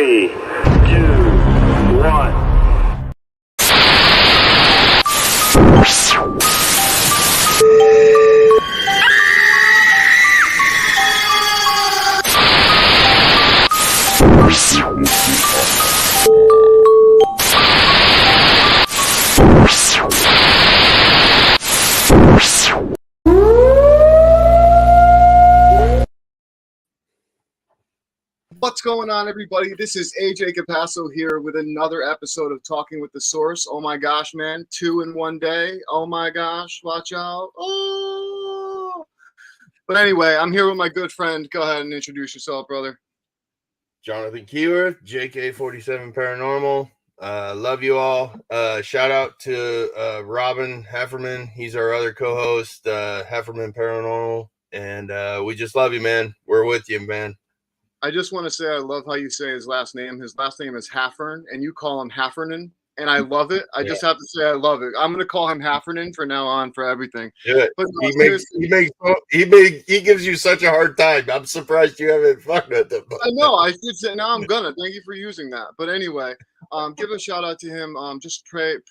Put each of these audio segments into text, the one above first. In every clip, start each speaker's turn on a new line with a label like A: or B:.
A: 3, 2, 1.
B: What's going on, everybody? This is AJ Capasso here with another episode of Talking with the Source. Oh my gosh, man. 2 in 1 day. Oh my gosh. Watch out. Oh. But anyway, I'm here with my good friend. Go ahead and introduce yourself, brother.
C: Jonathan Keyworth, JK47 Paranormal. Love you all. Shout out to Robin Hefferman. He's our other co-host, Hefferman Paranormal. And we just love you, man. We're with you, man.
B: I just want to say I love how you say his last name. His last name is Haffern, and you call him Haffernan, and I love it. I just have to say I love it. I'm going to call him Haffernan from now on for everything.
C: Yeah, but he gives you such a hard time. I'm surprised you haven't fucked with him.
B: I know. I did say now I'm gonna. Thank you for using that. But anyway, give a shout out to him. Just please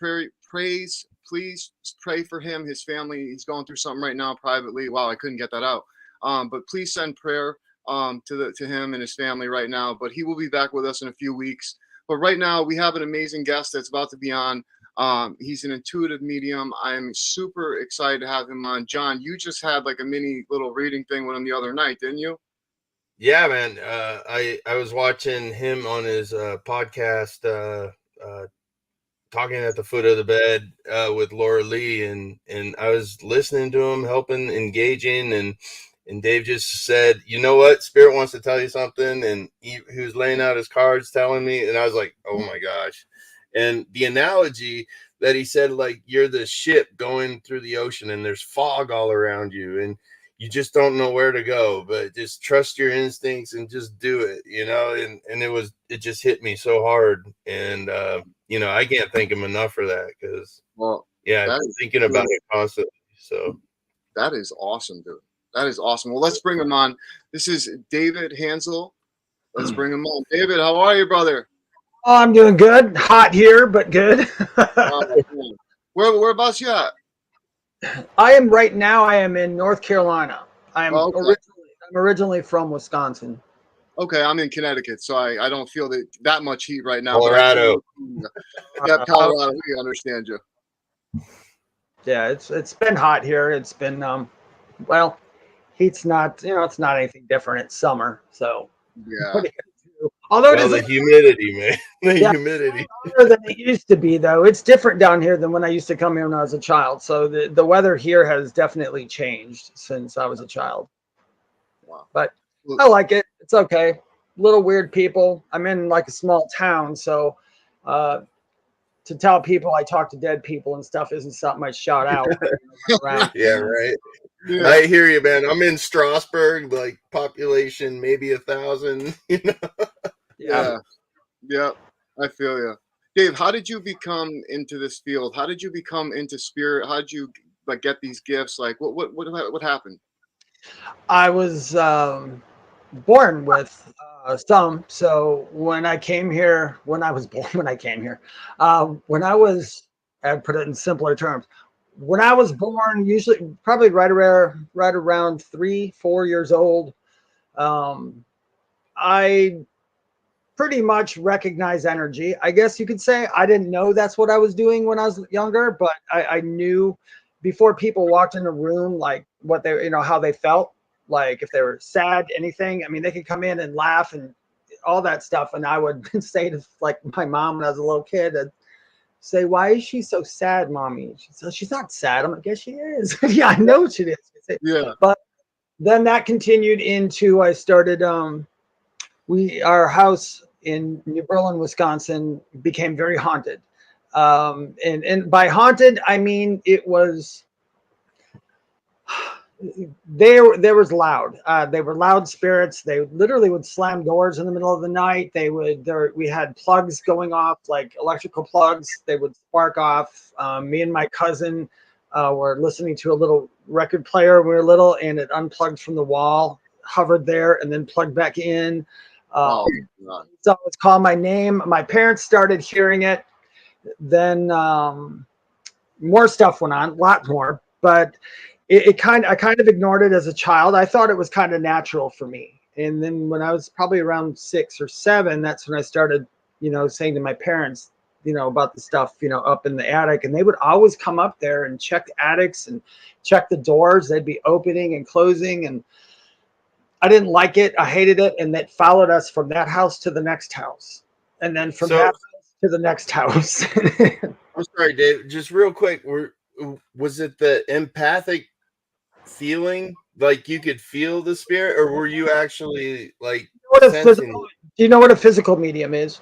B: pray for him, his family. He's going through something right now privately. Wow, I couldn't get that out. But please send prayer to him and his family right now. But he will be back with us in a few weeks. But right now we have an amazing guest that's about to be on. He's an intuitive medium. I'm super excited to have him on. John, you just had like a mini little reading thing with him the other night, didn't you?
C: Yeah, man. I was watching him on his podcast, Talking at the Foot of the Bed with Laura Lee, and I was listening to him, helping, engaging, and Dave just said, you know what? Spirit wants to tell you something. And he was laying out his cards telling me. And I was like, oh my gosh. And the analogy that he said, like, you're the ship going through the ocean and there's fog all around you. And you just don't know where to go, but just trust your instincts and just do it, you know? And it just hit me so hard. And, I can't thank him enough for that. Cause I've been thinking about it constantly. So
B: that is awesome, dude. That is awesome. Well, let's bring him on. This is David Hanzel. Let's bring him on. David, how are you, brother?
D: Oh, I'm doing good. Hot here, but good.
B: Whereabouts you at?
D: I am in North Carolina. I'm originally from Wisconsin.
B: Okay, I'm in Connecticut, so I don't feel that much heat right now.
C: Colorado.
B: Yeah, Colorado. We understand you.
D: Yeah, it's been hot here. It's been heat's not, it's not anything different. It's summer, so
B: yeah.
D: Although
C: the humidity, man, humidity.
D: Hotter than it used to be, though. It's different down here than when I used to come here when I was a child. So the weather here has definitely changed since I was a child.
B: Wow.
D: But I like it. It's okay. Little weird people. I'm in like a small town, so to tell people I talk to dead people and stuff isn't something I shout out.
C: Yeah, right. Yeah. I hear you, man. I'm in Strasbourg, like population maybe 1,000.
B: Yeah. I feel you, Dave. How did you become into this field? How did you become into spirit? How did you get these gifts? Like, what happened?
D: I was born with some. So when I came here, I'd put it in simpler terms. When I was born, usually probably right around 3-4 years old, I pretty much recognize energy. I guess you could say I didn't know that's what I was doing when I was younger, but I knew before people walked in the room, like what they, how they felt, like if they were sad, anything. I mean, they could come in and laugh and all that stuff. And I would say to like my mom when I was a little kid, I'd say, why is she so sad, mommy? She said, she's not sad. I'm like, yes, she is. Yeah, I know she is.
B: Yeah.
D: But then that continued into, I started, our house in New Berlin, Wisconsin became very haunted. And by haunted, I mean, it was, there was loud. They were loud spirits. They literally would slam doors in the middle of the night. We had plugs going off, like electrical plugs. They would spark off. Me and my cousin were listening to a little record player when we were little, and it unplugged from the wall, hovered there, and then plugged back in.
B: Oh, God.
D: So it's called my name. My parents started hearing it. Then more stuff went on, a lot more. But I kind of ignored it as a child. I thought it was kind of natural for me. And then when I was probably around 6 or 7, that's when I started, saying to my parents, about the stuff, up in the attic. And they would always come up there and check the attics and check the doors. They'd be opening and closing. And I didn't like it. I hated it. And that followed us from that house to the next house. And then from that house to the next house.
C: I'm sorry, Dave. Just real quick, was it the empathic feeling, like you could feel the spirit, or were you actually like sensing?
D: Do you know what a physical medium is?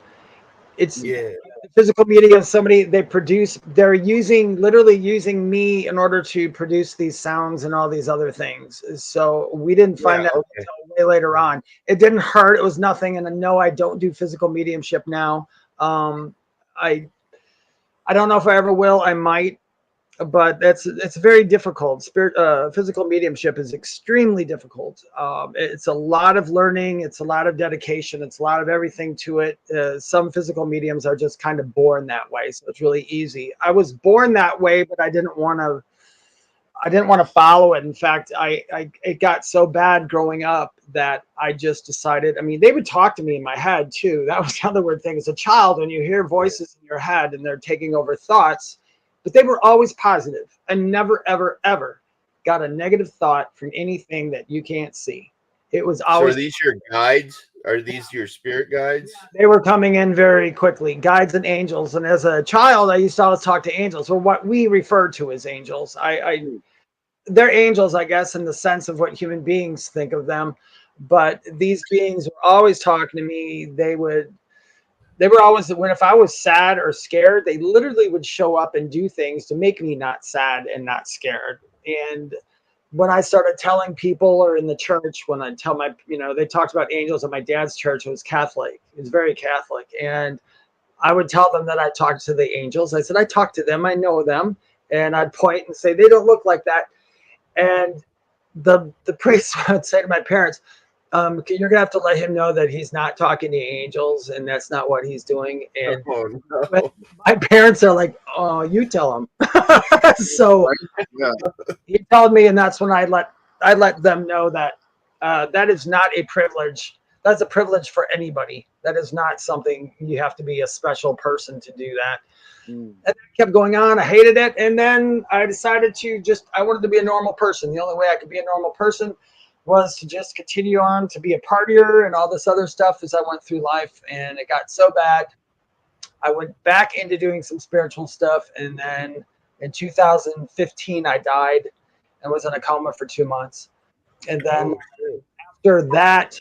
D: It's
C: Yeah.
D: Physical medium. They're literally using me in order to produce these sounds and all these other things. So we didn't find that until way later on. It didn't hurt. It was nothing. And no, I don't do physical mediumship now. I don't know if I ever will. I might, but it's very difficult. Physical mediumship is extremely difficult. It's a lot of learning. It's a lot of dedication. It's a lot of everything to it. Some physical mediums are just kind of born that way, so it's really easy. I was born that way, but I didn't want to follow it. In fact, it got so bad growing up that I just decided. I mean, they would talk to me in my head too. That was the other weird thing. As a child, when you hear voices in your head and they're taking over thoughts, but they were always positive. I never, ever, ever got a negative thought from anything that you can't see. It was always.
C: So are these your guides? Are these your spirit guides?
D: They were coming in very quickly, guides and angels. And as a child, I used to always talk to angels, or what we refer to as angels. They're angels, I guess, in the sense of what human beings think of them. But these beings were always talking to me. They were always, if I was sad or scared, they literally would show up and do things to make me not sad and not scared. And when I started telling people, or in the church, when I tell they talked about angels at my dad's church. It was Catholic. It was very Catholic. And I would tell them that I talked to the angels. I said, I talked to them. I know them. And I'd point and say, they don't look like that. And the priest would say to my parents, you're going to have to let him know that he's not talking to angels and that's not what he's doing. And my parents are like, oh, you tell him. So he told me, and that's when I let them know that that is not a privilege. That's a privilege for anybody. That is not something you have to be a special person to do that. And that kept going on. I hated it. And then I decided I wanted to be a normal person. The only way I could be a normal person was to just continue on to be a partier and all this other stuff as I went through life. And it got so bad, I went back into doing some spiritual stuff. And then in 2015, I died and was in a coma for 2 months. And then after that,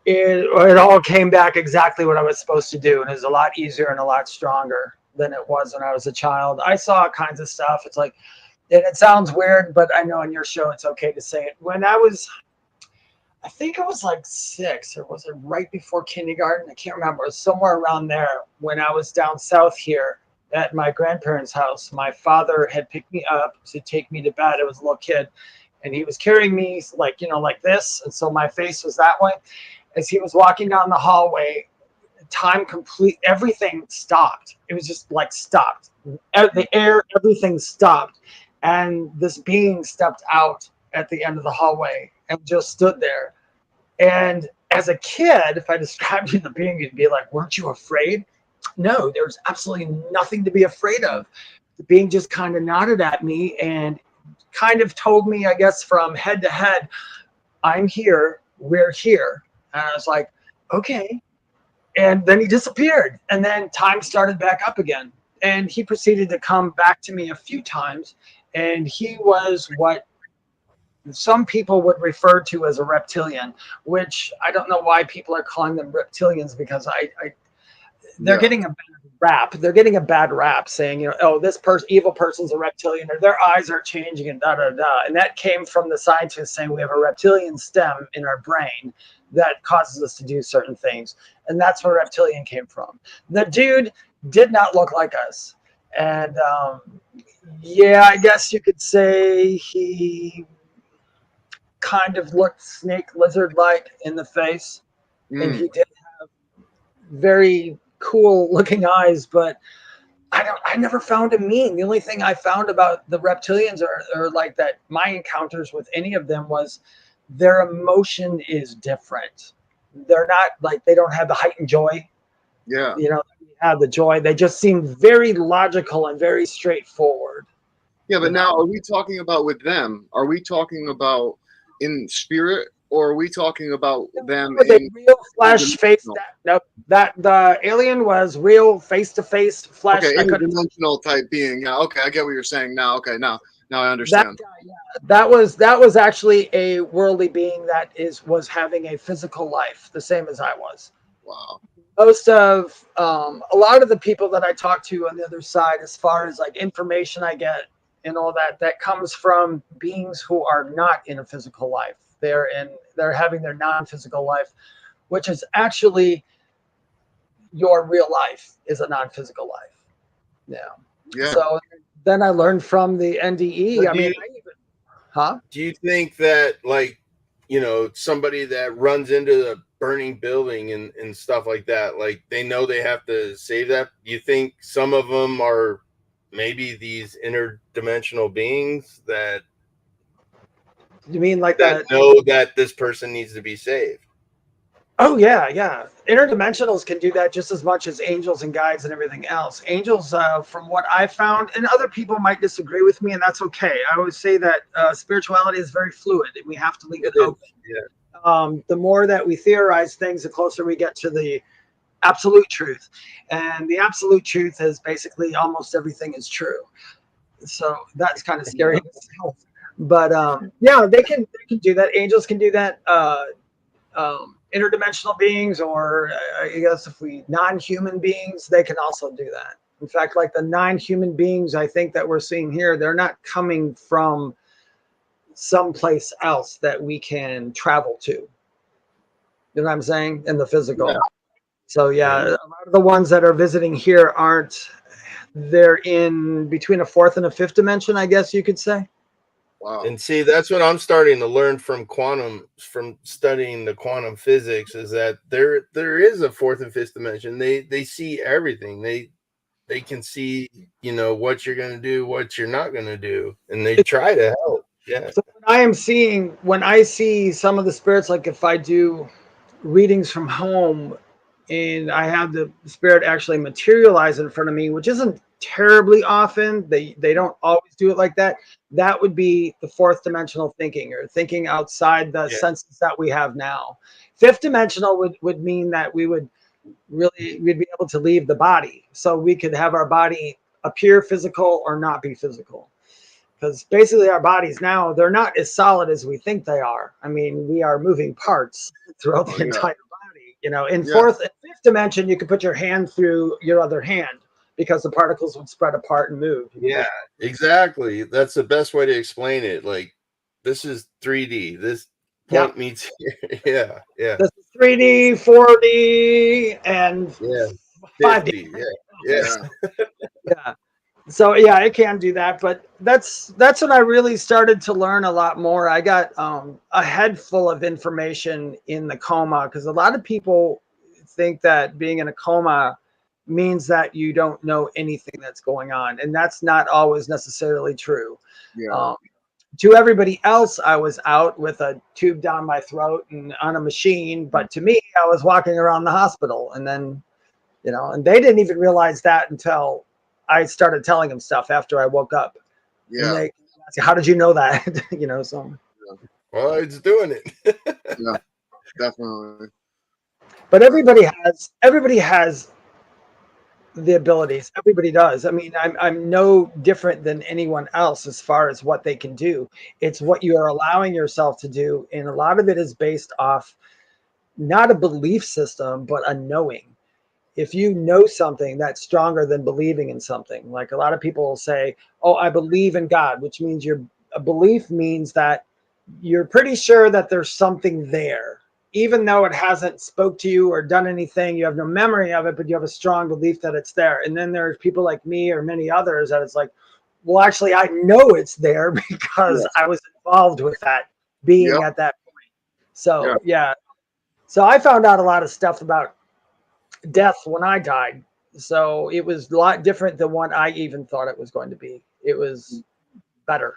D: it all came back exactly what I was supposed to do. And it was a lot easier and a lot stronger than it was when I was a child. I saw all kinds of stuff. It's like, and it sounds weird, but I know on your show it's okay to say it. When I think it was like 6, or was it right before kindergarten? I can't remember. It was somewhere around there when I was down south here at my grandparents' house. My father had picked me up to take me to bed. I was a little kid, and he was carrying me like this. And so my face was that way. As he was walking down the hallway, everything stopped. It was just like stopped. The air, everything stopped. And this being stepped out at the end of the hallway and just stood there. And as a kid, if I described you the being, you'd be like, weren't you afraid? No, there was absolutely nothing to be afraid of. The being just kind of nodded at me and kind of told me, I guess, from head to head, I'm here, we're here. And I was like, okay. And then he disappeared. And then time started back up again. And he proceeded to come back to me a few times. And he was what some people would refer to as a reptilian, which I don't know why people are calling them reptilians, because they're getting a bad rap. They're getting a bad rap saying, oh, this evil person's a reptilian, or their eyes are changing and da-da-da. And that came from the scientists saying we have a reptilian stem in our brain that causes us to do certain things. And that's where reptilian came from. The dude did not look like us. And I guess you could say he kind of looked snake lizard-like in the face. and he did have very cool looking eyes, but I never found him mean. The only thing I found about the reptilians or like that my encounters with any of them was their emotion is different. They're not like, they don't have the heightened joy.
B: Yeah.
D: You know, we have the joy. They just seem very logical and very straightforward.
B: Yeah, but
D: You
B: now
D: know?
B: are we talking about with them? Are we talking about in spirit, or are we talking about them
D: With a
B: in
D: real flesh face.
B: interdimensional?
D: That the alien was real face to face flesh.
B: Okay,
D: I couldn't.
B: interdimensional type being. Yeah, okay, I get what you're saying now. Okay, now I
D: That
B: understand.
D: guy, yeah, that was actually a worldly being that was having a physical life, the same as I was.
B: Wow.
D: Most of a lot of the people that I talk to on the other side, as far as like information I get and all that, that comes from beings who are not in a physical life. They're having their non-physical life, which is actually your real life is a non-physical life. Yeah.
B: Yeah.
D: So then I learned from the NDE.
C: So
D: I mean, huh?
C: do you think that, like, you know, somebody that runs into the burning building and stuff like that, like, they know they have to save that? Do you think some of them are maybe these interdimensional beings that
D: You mean like that?
C: know that this person needs to be saved?
D: Oh yeah, yeah. Interdimensionals can do that just as much as angels and guides and everything else. Angels, from what I found, and other people might disagree with me, and that's okay. I always say that spirituality is very fluid, and we have to leave it open.
C: Yeah.
D: The more that we theorize things, the closer we get to the absolute truth. And the absolute truth is basically almost everything is true. So that's kind of scary in itself. But yeah, they can do that. Angels can do that. Interdimensional beings, or I guess if we non-human beings, they can also do that. In fact, like the non-human beings I think that we're seeing here, they're not coming from someplace else that we can travel to. You know what I'm saying? In the physical.
B: Yeah.
D: So yeah, a lot of the ones that are visiting here they're in between a fourth and a fifth dimension, I guess you could say.
B: Wow.
C: And see, that's what I'm starting to learn from studying the quantum physics, is that there is a fourth and fifth dimension. They see everything. They can see, you know, what you're going to do, what you're not going to do, and they try to help. Yeah.
D: So I am seeing, when I see some of the spirits, like if I do readings from home and I have the spirit actually materialize in front of me, which isn't terribly often, they don't always do it like that. That would be the fourth dimensional thinking, or thinking outside the senses that we have now. Fifth dimensional would mean that we'd be able to leave the body, so we could have our body appear physical or not be physical. Because basically our bodies now, they're not as solid as we think they are. I mean, we are moving parts throughout the entire body. You know, in fourth and fifth dimension, you could put your hand through your other hand because the particles would spread apart and move.
C: Yeah, exactly. That's the best way to explain it. Like, this is 3D. This point meets here. Yeah.
D: This is 3D, 4D, and 5D. Yeah. So yeah, it can do that, but that's when I really started to learn a lot more. I got a head full of information in the coma, because a lot of people think that being in a coma means that you don't know anything that's going on, and that's not always necessarily true. To everybody else, I was out with a tube down my throat and on a machine, but to me, I was walking around the hospital, and then, you know, and they didn't even realize that until I started telling them stuff after I woke up. Yeah. And they ask, how did you know that? You know, so.
C: Well, it's doing it.
B: Yeah, definitely.
D: But everybody has the abilities. Everybody does. I mean, I'm no different than anyone else as far as what they can do. It's what you are allowing yourself to do. And a lot of it is based off not a belief system, but a knowing. If you know something, that's stronger than believing in something. Like a lot of people will say, oh, I believe in God, which means a belief means that you're pretty sure that there's something there. Even though it hasn't spoke to you or done anything, you have no memory of it, but you have a strong belief that it's there. And then there's people like me or many others that it's like, well, actually, I know it's there because I was involved with that being at that point. So, yeah. So I found out a lot of stuff about death when I died. So it was a lot different than what I even thought it was going to be. It was better.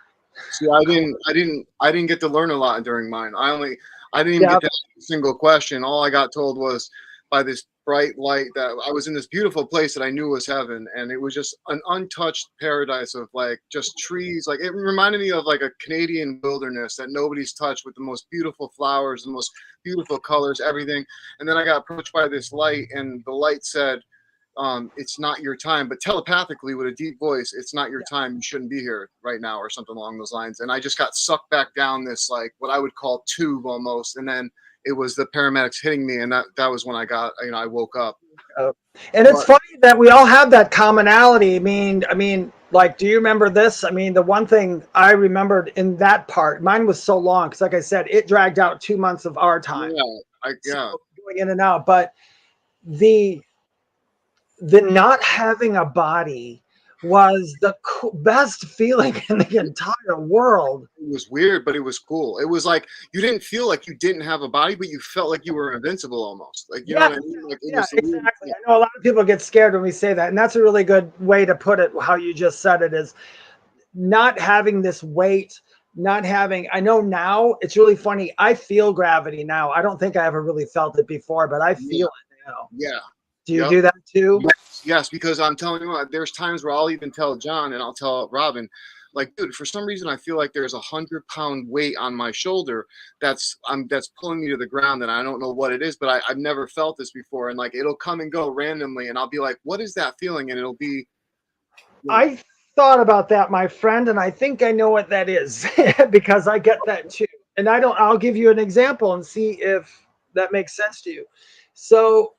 B: See, I didn't get to learn a lot during mine. I didn't even
D: Yeah.
B: get to ask a single question. All I got told was by this bright light that I was in this beautiful place that I knew was heaven, and it was just an untouched paradise of like just trees. Like it reminded me of like a Canadian wilderness that nobody's touched, with the most beautiful flowers, the most beautiful colors, everything. And then I got approached by this light, and the light said, it's not your time, but telepathically with a deep voice, it's not your time. You shouldn't be here right now, or something along those lines. And I just got sucked back down this, like what I would call tube almost. And then it was the paramedics hitting me. And that was when I got, I woke up.
D: And it's funny that we all have that commonality. I mean, like, do you remember this? I mean, the one thing I remembered in that part, mine was so long because, like I said, it dragged out 2 months of our time.
B: Yeah.
D: So going in and out. But the not having a body was the best feeling in the entire world.
B: It was weird, but it was cool. It was like you didn't feel like you didn't have a body, but you felt like you were invincible almost. Like you know what I mean? Like it was
D: exactly. I know a lot of people get scared when we say that, and that's a really good way to put it. How you just said it is not having this weight. Not having, I know now it's really funny. I feel gravity now. I don't think I ever really felt it before, but I feel it now.
B: Yeah.
D: Do you do that too?
B: Yes, because I'm telling you what, there's times where I'll even tell John and I'll tell Robin, like, dude, for some reason I feel like there's 100-pound weight on my shoulder that's pulling me to the ground, and I don't know what it is, but I've never felt this before, and like it'll come and go randomly, and I'll be like, what is that feeling? And it'll be.
D: I thought about that, my friend, and I think I know what that is because I get that too. And I'll give you an example and see if that makes sense to you. So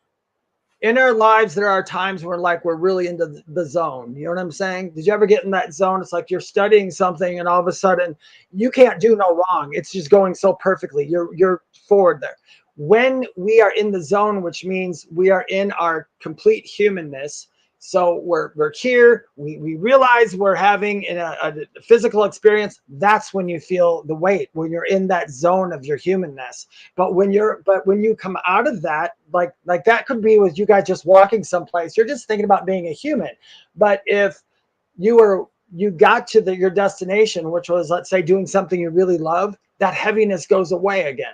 D: in our lives, there are times where like we're really into the zone. You know what I'm saying? Did you ever get in that zone? It's like you're studying something and all of a sudden you can't do no wrong. It's just going so perfectly. You're forward there. When we are in the zone, which means we are in our complete humanness. So we're here. We realize we're having a physical experience. That's when you feel the weight, when you're in that zone of your humanness. But when you come out of that, like that could be with you guys just walking someplace. You're just thinking about being a human. But if you got to your destination, which was, let's say, doing something you really love, that heaviness goes away again.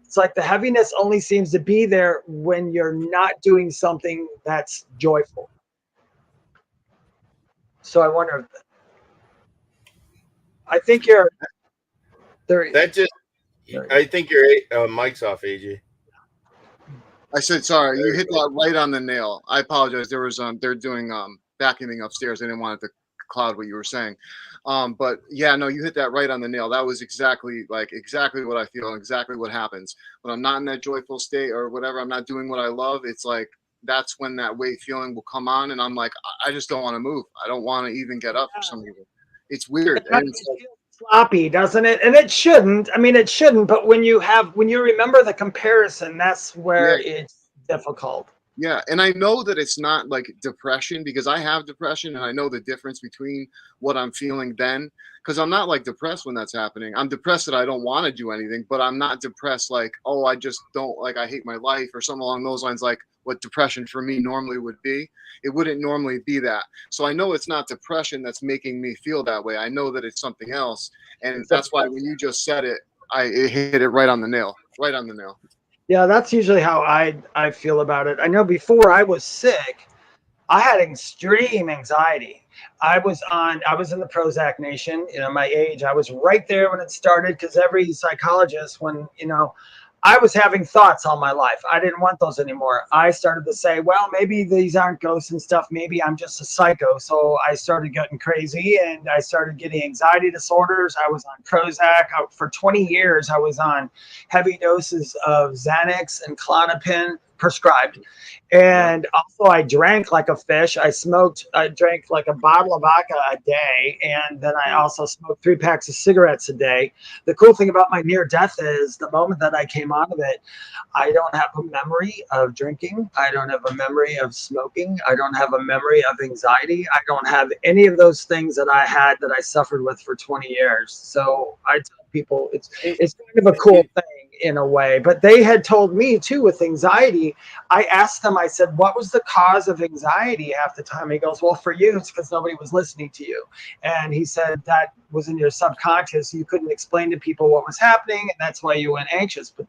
D: It's like the heaviness only seems to be there when you're not doing something that's joyful. So I wonder. I think you're there.
C: I think your mic's off, AJ.
B: I said sorry. You hit that right on the nail. I apologize. There was they're doing vacuuming upstairs. I didn't want it to cloud what you were saying. But yeah, no, you hit that right on the nail. That was exactly what I feel and exactly what happens when I'm not in that joyful state or whatever. I'm not doing what I love. It's like that's when that weight feeling will come on, and I'm like, I just don't want to move. I don't want to even get up for some reason. It's weird. And it's like,
D: sloppy, doesn't it? And it shouldn't. I mean, it shouldn't. But when you remember the comparison, that's where it's difficult.
B: Yeah, and I know that it's not like depression because I have depression, and I know the difference between what I'm feeling then. Because I'm not like depressed when that's happening. I'm depressed that I don't want to do anything, but I'm not depressed like, oh, I just don't, like, I hate my life or something along those lines, like what depression for me normally would be. It wouldn't normally be that. So I know it's not depression that's making me feel that way. I know that it's something else, and that's why when you just said it, it hit it right on the nail. Right on the nail.
D: Yeah, that's usually how I feel about it. I know before I was sick, I had extreme anxiety. I was in the Prozac nation, my age. I was right there when it started because every psychologist, when, I was having thoughts all my life. I didn't want those anymore. I started to say, well, maybe these aren't ghosts and stuff. Maybe I'm just a psycho. So I started getting crazy and I started getting anxiety disorders. I was on Prozac. For 20 years, I was on heavy doses of Xanax and Klonopin prescribed. And also I drank like a fish. I drank like a bottle of vodka a day. And then I also smoked 3 packs of cigarettes a day. The cool thing about my near death is the moment that I came out of it, I don't have a memory of drinking. I don't have a memory of smoking. I don't have a memory of anxiety. I don't have any of those things that I suffered with for 20 years. So I tell people it's kind of a cool thing. in a way. But they had told me too with anxiety. I asked them, I said, what was the cause of anxiety half the time? He goes, well, for you, it's because nobody was listening to you. And he said that was in your subconscious. You couldn't explain to people what was happening, and that's why you went anxious. But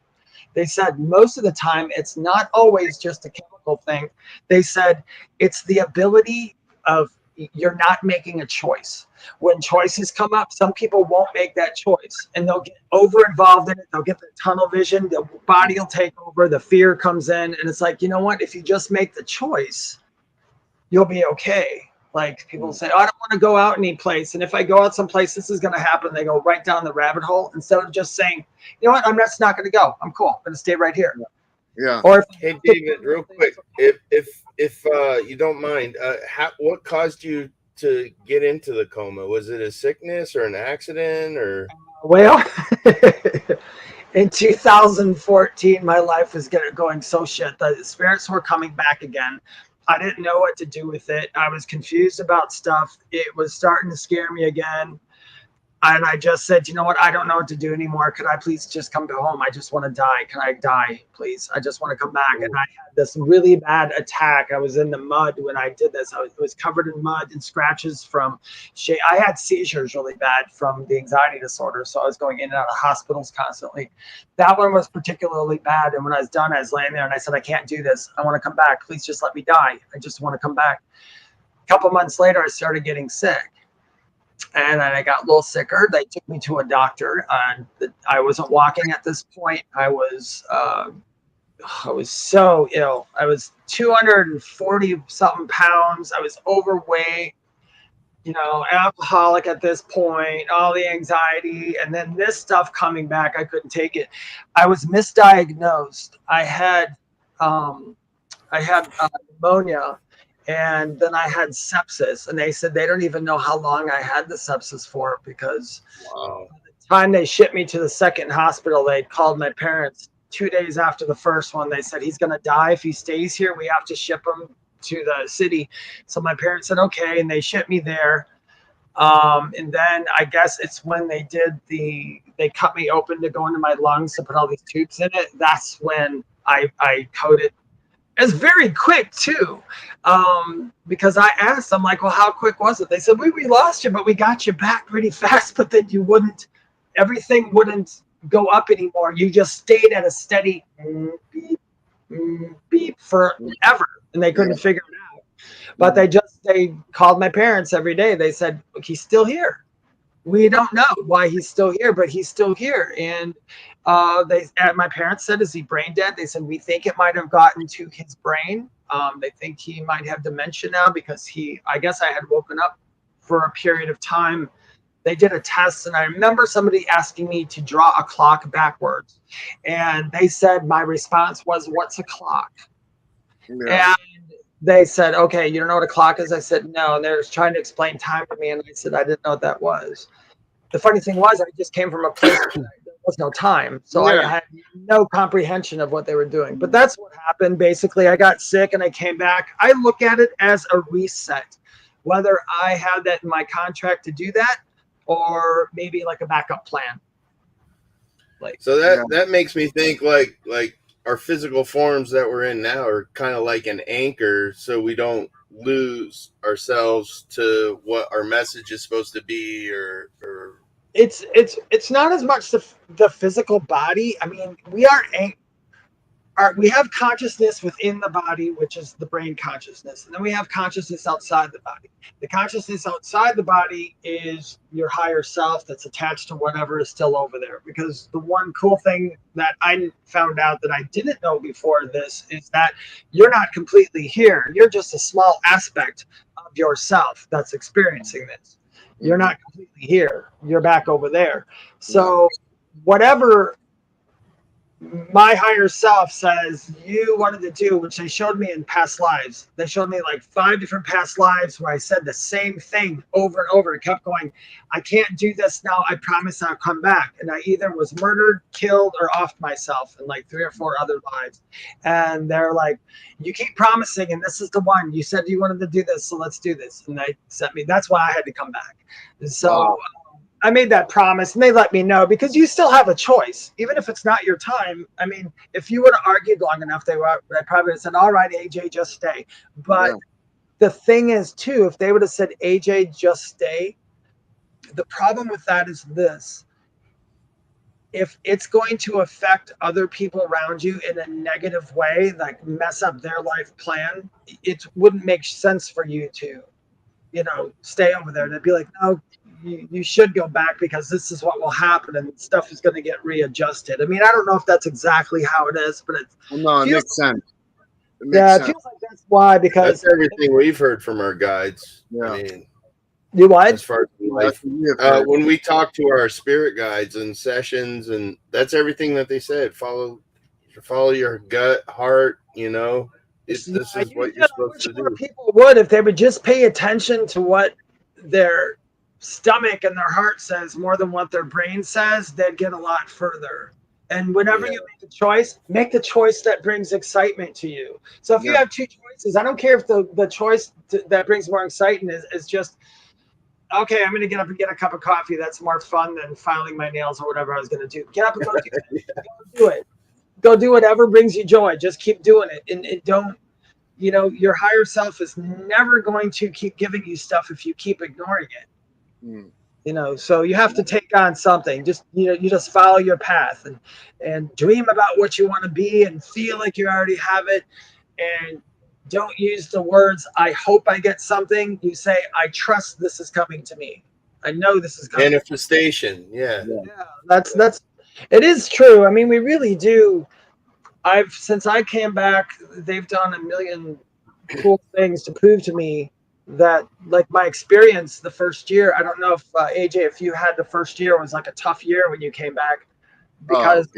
D: they said most of the time, it's not always just a chemical thing. They said it's the ability of you're not making a choice. When choices come up, some people won't make that choice and they'll get over involved in it. They'll get the tunnel vision, the body will take over, the fear comes in. And it's like, you know what? If you just make the choice, you'll be okay. Like people say, oh, I don't want to go out any place. And if I go out someplace, this is going to happen. They go right down the rabbit hole instead of just saying, you know what? I'm just not going to go. I'm cool. I'm going to stay right here.
B: Yeah.
D: Or
C: Hey, David, real quick, if you don't mind, what caused you to get into the coma? Was it a sickness or an accident or?
D: well, in 2014, my life was going so shit. The spirits were coming back again. I didn't know what to do with it. I was confused about stuff. It was starting to scare me again. And I just said, you know what? I don't know what to do anymore. Could I please just come home? I just want to die. Can I die, please? I just want to come back. And I had this really bad attack. I was in the mud when I did this. I was covered in mud and scratches from shade. I had seizures really bad from the anxiety disorder. So I was going in and out of hospitals constantly. That one was particularly bad. And when I was done, I was laying there and I said, I can't do this. I want to come back. Please just let me die. I just want to come back. A couple months later, I started getting sick. And I got a little sicker. They took me to a doctor. And I wasn't walking at this point. I was so ill. I was 240 something pounds. I was overweight, alcoholic at this point, all the anxiety. And then this stuff coming back, I couldn't take it. I was misdiagnosed. I had pneumonia. And then I had sepsis, and they said they don't even know how long I had the sepsis for because by the time they shipped me to the second hospital, they called my parents 2 days after the first one. They said, he's going to die if he stays here. We have to ship him to the city. So my parents said, okay, and they shipped me there. And then I guess it's when they cut me open to go into my lungs to put all these tubes in it. That's when I coded. It's very quick too, because I asked them, like, well, how quick was it? They said, we lost you, but we got you back pretty fast, but then everything wouldn't go up anymore. You just stayed at a steady beep, beep forever, and they couldn't figure it out. But they called my parents every day. They said, look, he's still here. We don't know why he's still here, but he's still here. And my parents said, is he brain dead? They said, we think it might have gotten to his brain. They think he might have dementia now because I guess I had woken up for a period of time. They did a test, and I remember somebody asking me to draw a clock backwards. And they said, my response was, what's a clock? Yeah. And they said, okay, you don't know what a clock is? I said, no. And they were trying to explain time to me. And I said, I didn't know what that was. The funny thing was, I just came from a place where there was no time. So I had no comprehension of what they were doing. But that's what happened. Basically, I got sick and I came back. I look at it as a reset, whether I had that in my contract to do that or maybe like a backup plan.
C: So that makes me think like our physical forms that we're in now are kind of like an anchor, so we don't lose ourselves to what our message is supposed to be, or
D: it's not as much the physical body. I mean, we have consciousness within the body, which is the brain consciousness, and then we have consciousness outside the body. The consciousness outside the body is your higher self that's attached to whatever is still over there. Because the one cool thing that I found out that I didn't know before this is that you're not completely here. You're just a small aspect of yourself that's experiencing this. You're not completely here. You're back over there. So whatever my higher self says you wanted to do, which they showed me in past lives. They showed me like 5 different past lives where I said the same thing over and over. It kept going, I can't do this now. I promise I'll come back. And I either was murdered, killed, or offed myself in like 3 or 4 other lives. And they're like, you keep promising, and this is the one. You said you wanted to do this, so let's do this. And they sent me. That's why I had to come back. So I made that promise, and they let me know, because you still have a choice, even if it's not your time. I mean, if you would have argued long enough, they probably would have said, "All right, AJ, just stay." But
B: Yeah.
D: the thing is, too, if they would have said, "AJ, just stay," the problem with that is this: if it's going to affect other people around you in a negative way, like mess up their life plan, it wouldn't make sense for you to, stay over there. They'd be like, no, you should go back, because this is what will happen, and stuff is going to get readjusted. I mean, I don't know if that's exactly how it is, but
B: Well, no, it
D: feels,
B: makes sense. It makes
D: yeah, it
B: sense.
D: feels like that's why, because
C: That's everything we've heard from our guides.
B: Yeah.
C: I mean,
D: you what?
C: as far as
B: That's
C: life,
B: what we have heard.
C: when we talk to our spirit guides and sessions, and that's everything that they said. Follow your gut, heart. This
D: Yeah,
C: is what you're
D: I
C: supposed
D: wish
C: to
D: more
C: do.
D: people would, if they would just pay attention to what their stomach and their heart says more than what their brain says, they'd get a lot further. And whenever
C: Yeah.
D: you make the choice that brings excitement to you. So if you
B: Yeah.
D: have two choices, I don't care if the choice that brings more excitement is just, okay, I'm going to get up and get a cup of coffee. That's more fun than filing my nails or whatever I was going to do. Get up and go do it. Go do it. Go do whatever brings you joy. Just keep doing it. And don't, your higher self is never going to keep giving you stuff if you keep ignoring it. So you have to take on something. Just, you just follow your path, and dream about what you want to be, and feel like you already have it. And don't use the words, I hope I get something. You say, I trust this is coming to me. I know this is coming.
C: Manifestation. Yeah.
D: Yeah, that's it is true. I mean, we really do. Since I came back, they've done a million cool things to prove to me that, like, my experience the first year. I don't know if AJ, if you had the first year was like a tough year when you came back, because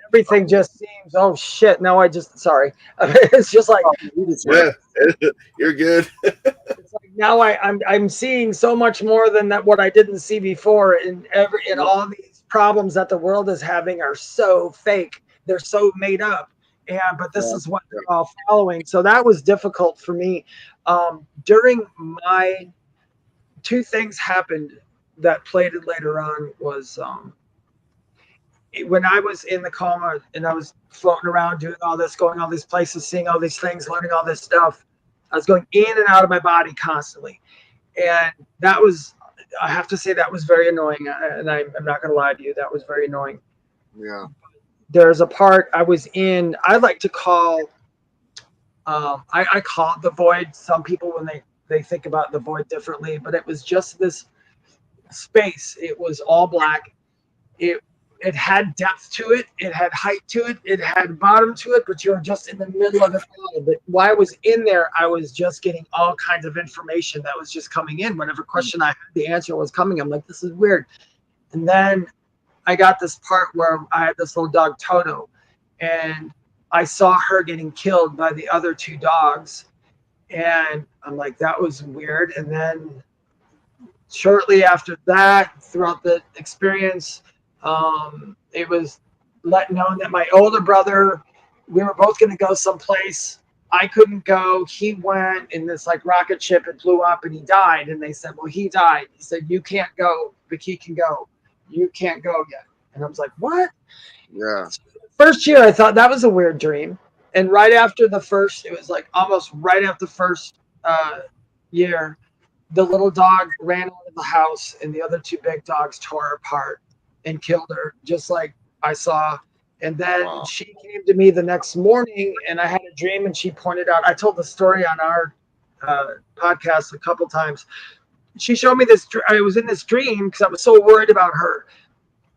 D: everything just seems, oh shit, no, sorry. It's just like,
C: Yeah. You're good.
D: it's like now I'm seeing so much more than that what I didn't see before, and all these problems that the world is having are so fake. They're so made up. But this is what they're all following. So that was difficult for me. During my two things happened that played it later on was when I was in the coma and I was floating around doing all this, going all these places, seeing all these things, learning all this stuff. I was going in and out of my body constantly. And that was, I have to say, that was very annoying. And I'm not going to lie to you, that was very annoying.
B: Yeah.
D: There's a part I was in, I like to call, I call it the void. Some people, when they think about the void differently, but it was just this space. It was all black. It had depth to it. It had height to it. It had bottom to it, but you were just in the middle of it all. But while I was in there, I was just getting all kinds of information that was just coming in. Whatever question I had, the answer was coming. I'm like, this is weird. And then I got this part where I had this little dog, Toto, and I saw her getting killed by the other two dogs. And I'm like, that was weird. And then shortly after that, throughout the experience, it was let known that my older brother, we were both going to go someplace. I couldn't go. He went in this like rocket ship. It blew up and he died. And they said, well, he died. He said, you can't go, but he can go. You can't go yet. And I was like, what?
B: Yeah.
D: First year, I thought that was a weird dream. And right after the first, it was like almost right after the first year, the little dog ran out of the house and the other two big dogs tore her apart and killed her, just like I saw. And then she came to me the next morning and I had a dream, and she pointed out, I told the story on our podcast a couple times. She showed me this. I was in this dream because I was so worried about her.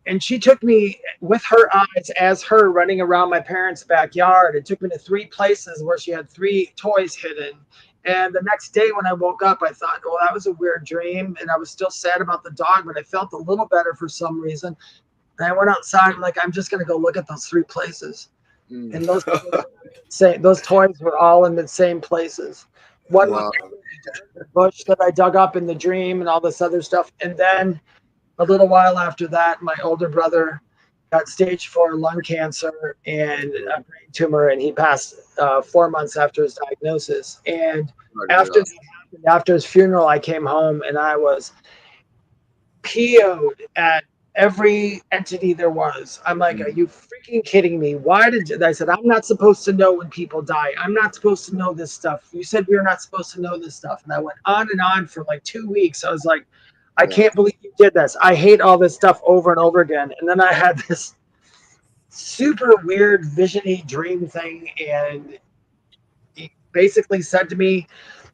D: And she took me with her eyes as her running around my parents' backyard. It took me to 3 places where she had 3 toys hidden. And the next day when I woke up, I thought, well, that was a weird dream. And I was still sad about the dog, but I felt a little better for some reason. And I went outside. I'm like, I'm just going to go look at those 3 places. And those toys were all in the same places. One was the bush that I dug up in the dream and all this other stuff. And then a little while after that, my older brother got stage 4 lung cancer and a brain tumor, and he passed 4 months after his diagnosis. And after his funeral, I came home and I was PO'd at every entity there was. I'm like, are you freaking kidding me? Why did you? I said, I'm not supposed to know when people die. I'm not supposed to know this stuff. You said we are not supposed to know this stuff. And I went on and on for like 2 weeks. I was like, I can't believe you did this. I hate all this stuff over and over again. And then I had this super weird visiony dream thing. And he basically said to me,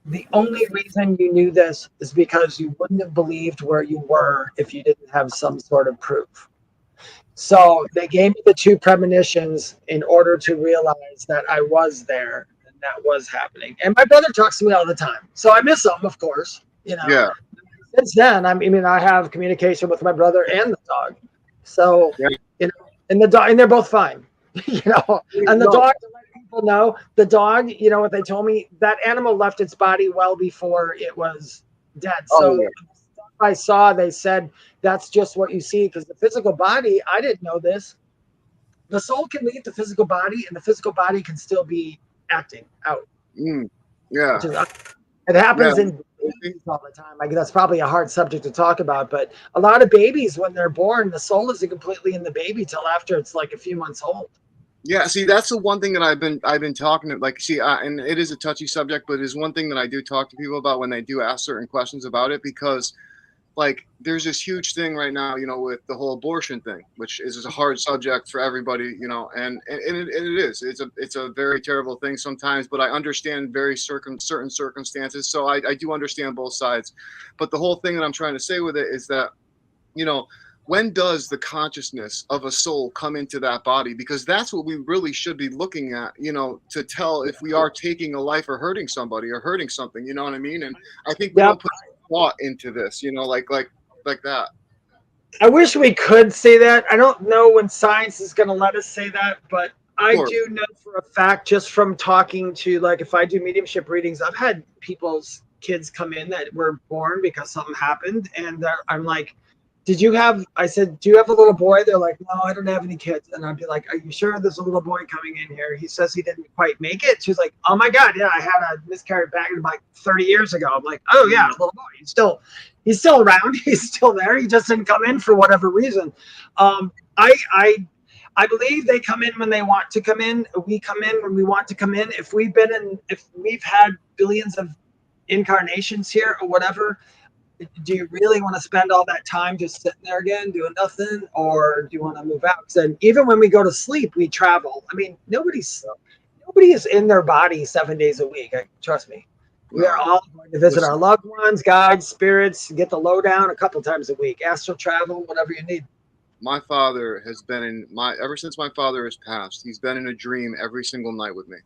D: the only reason you knew this is because you wouldn't have believed where you were if you didn't have some sort of proof. So they gave me the 2 premonitions in order to realize that I was there and that was happening. And my brother talks to me all the time. So I miss him, of course.
B: Yeah.
D: Since then, I mean, I have communication with my brother and the dog. So, and the dog, and they're both fine. And the dog, to let people know, the dog, what they told me, that animal left its body well before it was dead. So the stuff I saw, they said that's just what you see, because the physical body, I didn't know this. The soul can leave the physical body, and the physical body can still be acting out.
B: Yeah.
D: It happens in babies all the time. Like, that's probably a hard subject to talk about, but a lot of babies, when they're born, the soul isn't completely in the baby till after it's like a few months old.
B: Yeah, see, that's the one thing that I've been talking to, like, see, and it is a touchy subject, but it is one thing that I do talk to people about when they do ask certain questions about it, because, like, there's this huge thing right now, with the whole abortion thing, which is a hard subject for everybody, and it is. It's a very terrible thing sometimes, but I understand certain circumstances, so I do understand both sides. But the whole thing that I'm trying to say with it is that, when does the consciousness of a soul come into that body? Because that's what we really should be looking at, to tell if we are taking a life or hurting somebody or hurting something, you know what I mean? And I think we don't put thought into this, like that.
D: I wish we could say that. I don't know when science is going to let us say that, but I do know for a fact, just from talking to, like, if I do mediumship readings, I've had people's kids come in that were born because something happened. And I'm like, I said, do you have a little boy? They're like, no, I don't have any kids. And I'd be like, are you sure there's a little boy coming in here? He says he didn't quite make it. She's like, oh my God, yeah, I had a miscarriage back in like 30 years ago. I'm like, oh yeah, little boy. He's still around. He's still there. He just didn't come in for whatever reason. I believe they come in when they want to come in. We come in when we want to come in. If we've had billions of incarnations here or whatever, do you really want to spend all that time just sitting there again doing nothing, or do you want to move out? And even when we go to sleep, we travel. I mean, nobody is in their body 7 days a week. Trust me. We are all going to visit our loved ones, guides, spirits, get the lowdown a couple times a week. Astral travel, whatever you need.
B: My father has been ever since my father has passed, he's been in a dream every single night with me.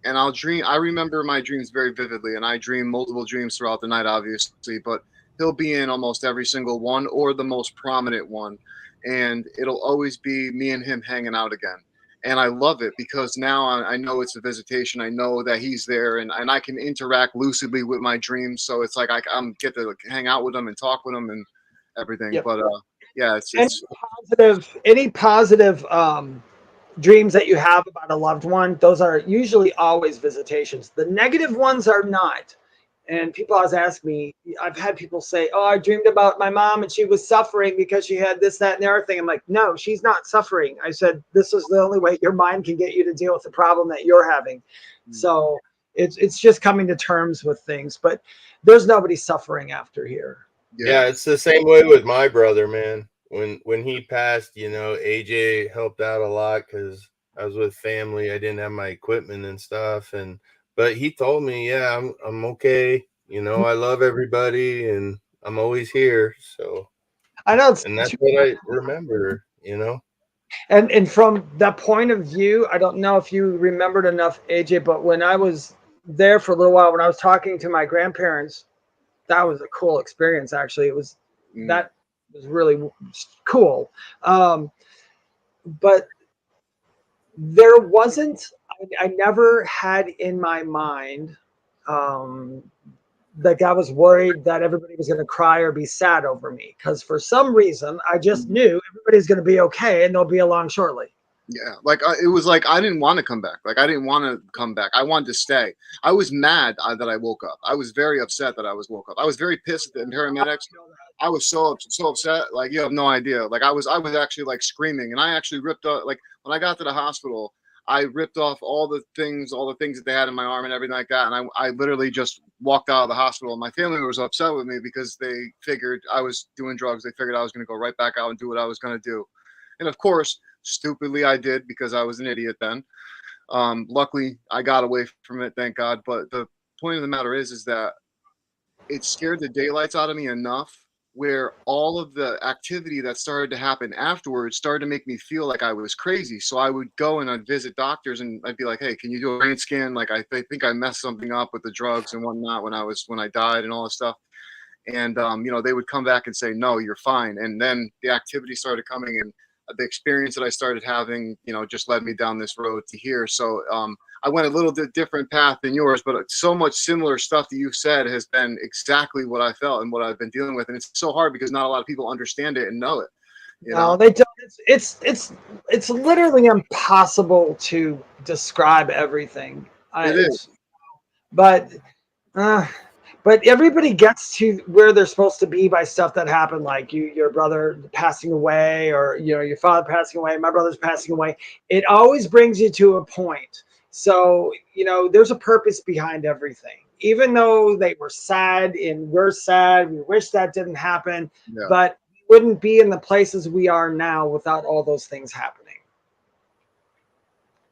B: And I remember my dreams very vividly, and I dream multiple dreams throughout the night, obviously, but he'll be in almost every single one, or the most prominent one. And it'll always be me and him hanging out again. And I love it, because now I know it's a visitation. I know that he's there, and I can interact lucidly with my dreams. So it's like I'm get to hang out with him and talk with him and everything. Yep. But yeah, it's
D: any positive dreams that you have about a loved one, those are usually always visitations. The negative ones are not. And people always ask me, I've had people say, oh, I dreamed about my mom and she was suffering because she had this, that, and the other thing. I'm like, no, she's not suffering. I said, this is the only way your mind can get you to deal with the problem that you're having. Mm-hmm. So it's just coming to terms with things, but there's nobody suffering after here.
C: Yeah, it's the same way with my brother, man. When he passed, AJ helped out a lot because I was with family. I didn't have my equipment and stuff, but he told me, yeah, I'm okay. I love everybody and I'm always here. So
D: I know,
C: and that's what I remember,
D: And from that point of view, I don't know if you remembered enough, AJ, but when I was there for a little while, when I was talking to my grandparents, that was a cool experience. Actually, that was really cool. But there wasn't, I never had in my mind that I was worried that everybody was going to cry or be sad over me. Because for some reason, I just knew everybody's going to be okay and they'll be along shortly.
B: Yeah, like it was like I didn't want to come back. Like I didn't want to come back. I wanted to stay. I was mad that I woke up. I was very upset that I was woke up. I was very pissed at the paramedics. I was so upset, like you have no idea. Like I was actually like screaming, and I actually ripped up, like when I got to the hospital, I ripped off all the things that they had in my arm and everything like that, and I literally just walked out of the hospital. And my family was upset with me because they figured I was doing drugs. They figured I was going to go right back out and do what I was going to do, and of course, stupidly I did because I was an idiot then. Luckily, I got away from it, thank God. But the point of the matter is that it scared the daylights out of me enough where all of the activity that started to happen afterwards started to make me feel like I was crazy. So I would go and I'd visit doctors and I'd be like, "Hey, can you do a brain scan? Like I think I messed something up with the drugs and whatnot when I died and all this stuff." And they would come back and say, "No, you're fine." And then the activity started coming, and the experience that I started having, just led me down this road to here. So I went a little bit different path than yours, but so much similar stuff that you've said has been exactly what I felt and what I've been dealing with. And it's so hard because not a lot of people understand it and know it.
D: No, they don't. It's literally impossible to describe everything.
B: It is.
D: But but everybody gets to where they're supposed to be by stuff that happened, like your brother passing away, or your father passing away, my brother's passing away. It always brings you to a point. So there's a purpose behind everything. Even though they were sad and we're sad, we wish that didn't happen,
B: Yeah.
D: but we wouldn't be in the places we are now without all those things happening.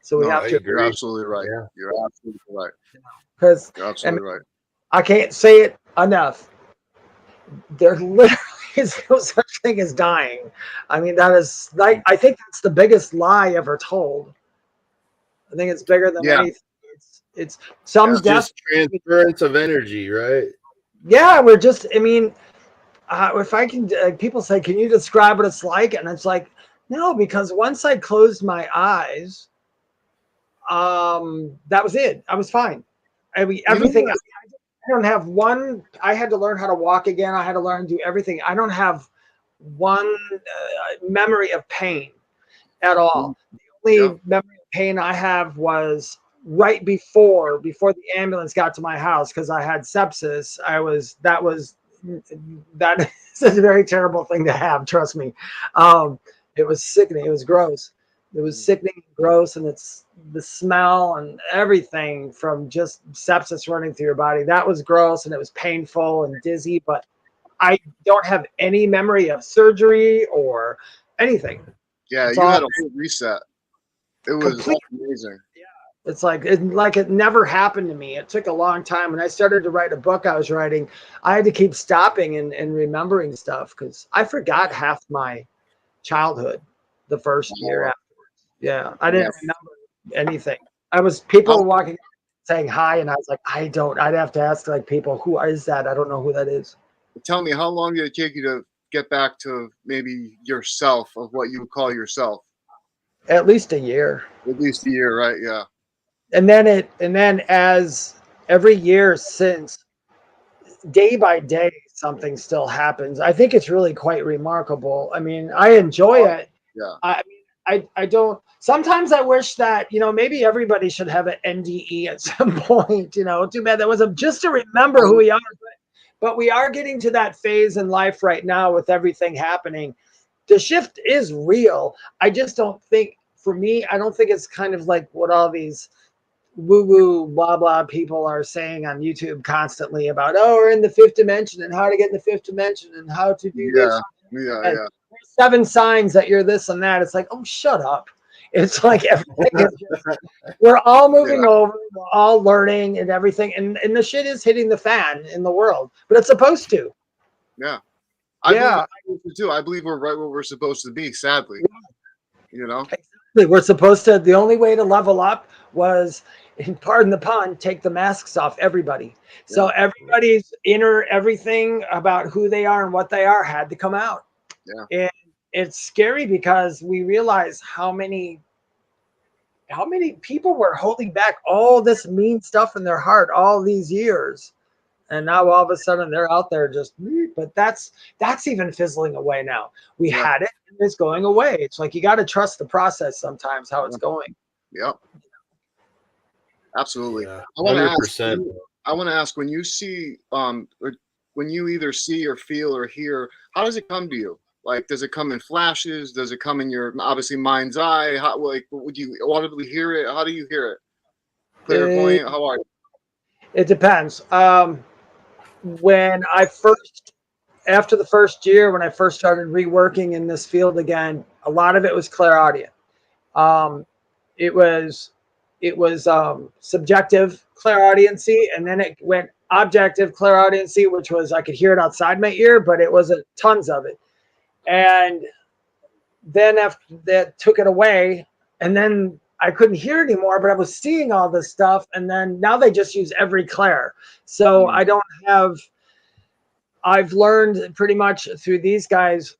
D: So we have to.
B: You're absolutely right.
C: Yeah.
B: You're absolutely right.
D: Because
B: You're absolutely right.
D: I can't say it enough. There literally is no such thing as dying. I mean, that is like, I think that's the biggest lie ever told. I think it's bigger than anything. It's some
C: It's
D: death.
C: just transference of energy, right?
D: Yeah, we're just. I mean, if I can, people say, "Can you describe what it's like?" And it's like, no, because once I closed my eyes, that was it. I was fine. I mean, everything. I don't have one. I had to learn how to walk again. I had to learn to do everything. I don't have one memory of pain at all. The only memory of pain I have was right before the ambulance got to my house, because I had sepsis. That is a very terrible thing to have. Trust me. It was sickening. It was gross. It was sickening and gross, and it's the smell and everything from just sepsis running through your body. That was gross, and it was painful and dizzy, but I don't have any memory of surgery or anything.
B: Yeah,
D: It's
B: you
D: all
B: had a full reset. It was amazing.
D: It's like it never happened to me. It took a long time. When I started to write a book I was writing, I had to keep stopping and remembering stuff, because I forgot half my childhood the first year afterwards. Yeah, I didn't remember anything. People were walking saying hi, and I was like, I'd have to ask like people, who is that? I don't know who that is.
B: Tell me, how long did it take you to get back to maybe yourself, of what you would call yourself?
D: At least a year.
B: At least a year, right? Yeah.
D: And then as every year since, day by day, something still happens. I think it's really quite remarkable. I mean, I enjoy it.
B: Yeah.
D: I mean, I don't. Sometimes I wish that maybe everybody should have an NDE at some point. Too bad that wasn't just to remember who we are. But we are getting to that phase in life right now with everything happening. The shift is real. I just don't think, for me, I don't think it's kind of like what all these woo-woo blah blah people are saying on YouTube constantly about, we're in the fifth dimension and how to get in the fifth dimension and how to do this.
B: Yeah.
D: 7 signs that you're this and that. It's like, oh, shut up. It's like everything is just, we're all moving over, we're all learning and everything, and the shit is hitting the fan in the world, but it's supposed to.
B: Yeah. I believe too. I believe we're right where we're supposed to be, sadly.
D: Exactly. We're supposed to, the only way to level up was, pardon the pun, take the masks off everybody. So everybody's inner everything about who they are and what they are had to come out.
B: Yeah.
D: And it's scary because we realize how many people were holding back all this mean stuff in their heart all these years. And now all of a sudden they're out there just, but that's even fizzling away now. We had it, and it's going away. It's like, you got to trust the process sometimes, how it's going.
B: Yep. Absolutely.
C: Yeah,
B: I want to ask, when you see, when when you either see or feel or hear, how does it come to you? Like, does it come in flashes? Does it come in your obviously mind's eye? How, like, would you audibly hear it? How do you hear it?
D: It,
B: Clairvoyant? How are you?
D: it depends. When I first, after the first year, when I first started reworking in this field again, a lot of it was clairaudient. Um, it was subjective clairaudiency, and then it went objective clairaudiency, which was I could hear it outside my ear, but it wasn't tons of it. And then after that took it away, and then I couldn't hear anymore, but I was seeing all this stuff. And then now they just use every clair. So I don't have, I've learned pretty much through these guys.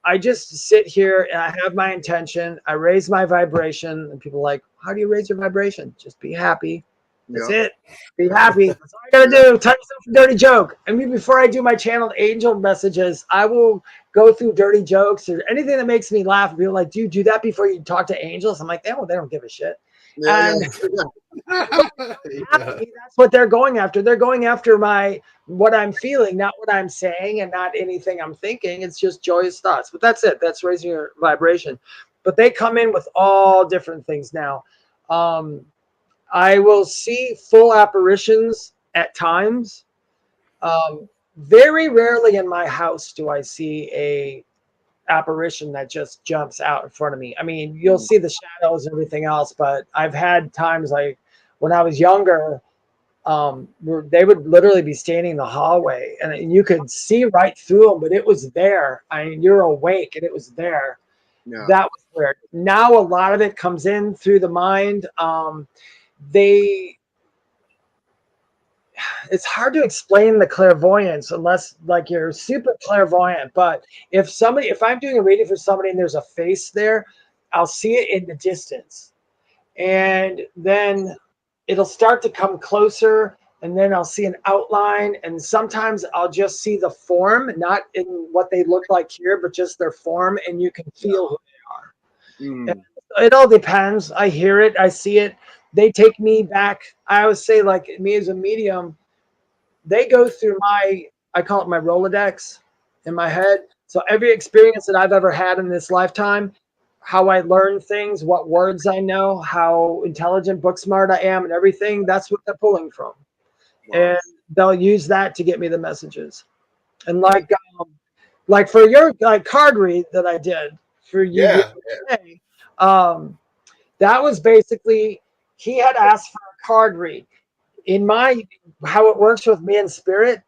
D: I just sit here and I have my intention. I raise my vibration, and people are like, how do you raise your vibration? Just be happy. That's it. Be happy. That's all I gotta do. Tell yourself a dirty joke. I mean, before I do my channeled angel messages, I will go through dirty jokes or anything that makes me laugh. And people are like, do you do that before you talk to angels? I'm like, they don't give a shit. And that's what they're going after. They're going after what I'm feeling, not what I'm saying, and not anything I'm thinking. It's just joyous thoughts. But that's it. That's raising your vibration. But they come in with all different things now. I will see full apparitions at times. Very rarely in my house do I see a apparition that just jumps out in front of me. I mean, you'll see the shadows and everything else, but I've had times like when I was younger, they would literally be standing in the hallway and you could see right through them, but it was there. I mean, you're awake and it was there. Yeah. That was weird. Now a lot of it comes in through the mind. It's hard to explain the clairvoyance unless like you're super clairvoyant. But if I'm doing a reading for somebody and there's a face there, I'll see it in the distance. And then it'll start to come closer, and then I'll see an outline. And sometimes I'll just see the form, not in what they look like here, but just their form, and you can feel who they are. It all depends. I hear it, I see it. They take me back. I always say, like, me as a medium, they go through I call it my Rolodex in my head. So every experience that I've ever had in this lifetime, how I learn things, what words I know, how intelligent, book smart I am, and everything, that's what they're pulling from. Wow. And they'll use that to get me the messages. And like for your card read that I did for you today, that was basically, he had asked for a card read. In how it works with me in spirit,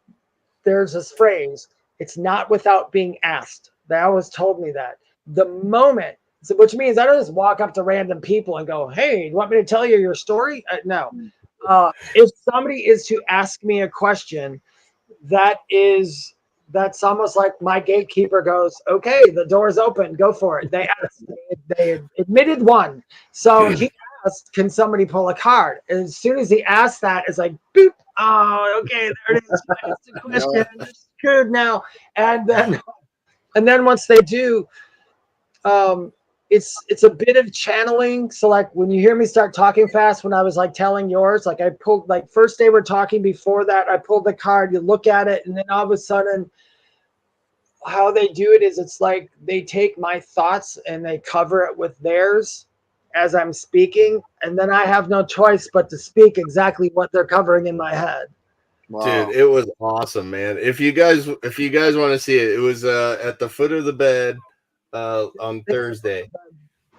D: there's this phrase, it's not without being asked. They always told me that. The moment, which means I don't just walk up to random people and go, hey, you want me to tell you your story? No. If somebody is to ask me a question, that's almost like my gatekeeper goes, okay, the door's open, go for it. They asked, they admitted one. So he asked, can somebody pull a card? And as soon as he asked that, it's like, boop. Oh, okay, there it is. I asked a question. You're screwed now. And then once they do, it's a bit of channeling. So like when you hear me start talking fast, when I was like telling yours, like I pulled, like first day we're talking, before that I pulled the card, you look at it, and then all of a sudden how they do it is it's like they take my thoughts and they cover it with theirs as I'm speaking, and then I have no choice but to speak exactly what they're covering in my head.
C: Wow. Dude, it was awesome, man. If you guys want to see it, it was at the foot of the bed on Thursday.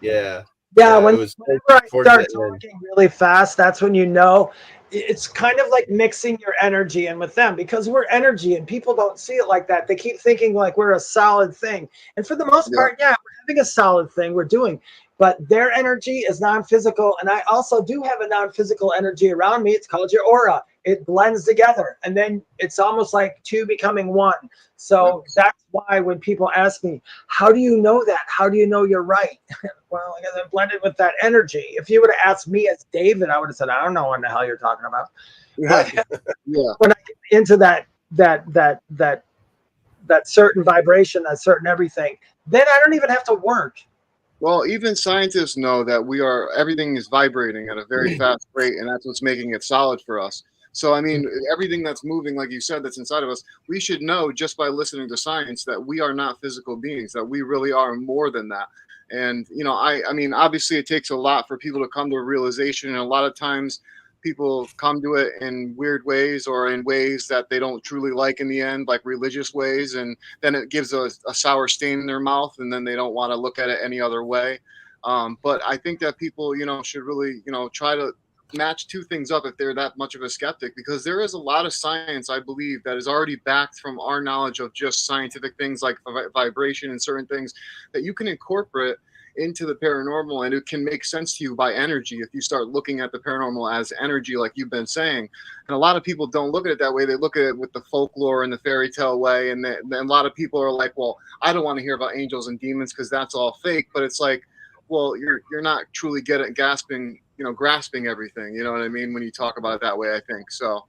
C: Yeah.
D: Whenever I start talking really fast, that's when you know. It's kind of like mixing your energy in with them, because we're energy and people don't see it like that. They keep thinking like we're a solid thing. And for the most part, we're having a solid thing we're doing. But their energy is non-physical. And I also do have a non-physical energy around me. It's called your aura. It blends together. And then it's almost like two becoming one. So that's why when people ask me, how do you know that? How do you know you're right? Well, I guess I'm blended with that energy. If you would have asked me as David, I would have said, I don't know what the hell you're talking about. When I get into that certain vibration, that certain everything, then I don't even have to work.
B: Well, even scientists know that everything is vibrating at a very fast rate, and that's what's making it solid for us. So, I mean, everything that's moving, like you said, that's inside of us, we should know just by listening to science that we are not physical beings, that we really are more than that. And, you know, I mean, obviously it takes a lot for people to come to a realization. And a lot of times people come to it in weird ways or in ways that they don't truly like in the end, like religious ways. And then it gives a sour stain in their mouth, and then they don't want to look at it any other way. But I think that people, you know, should really, you know, try to match two things up if they're that much of a skeptic, because there is a lot of science, I believe, that is already backed from our knowledge of just scientific things like vibration and certain things that you can incorporate into the paranormal, and it can make sense to you by energy if you start looking at the paranormal as energy, like you've been saying. And a lot of people don't look at it that way. They look at it with the folklore and the fairy tale way, and a lot of people are like, well, I don't want to hear about angels and demons because that's all fake. But it's like, well, you're not truly grasping everything. You know what I mean? When you talk about it that way, I think so.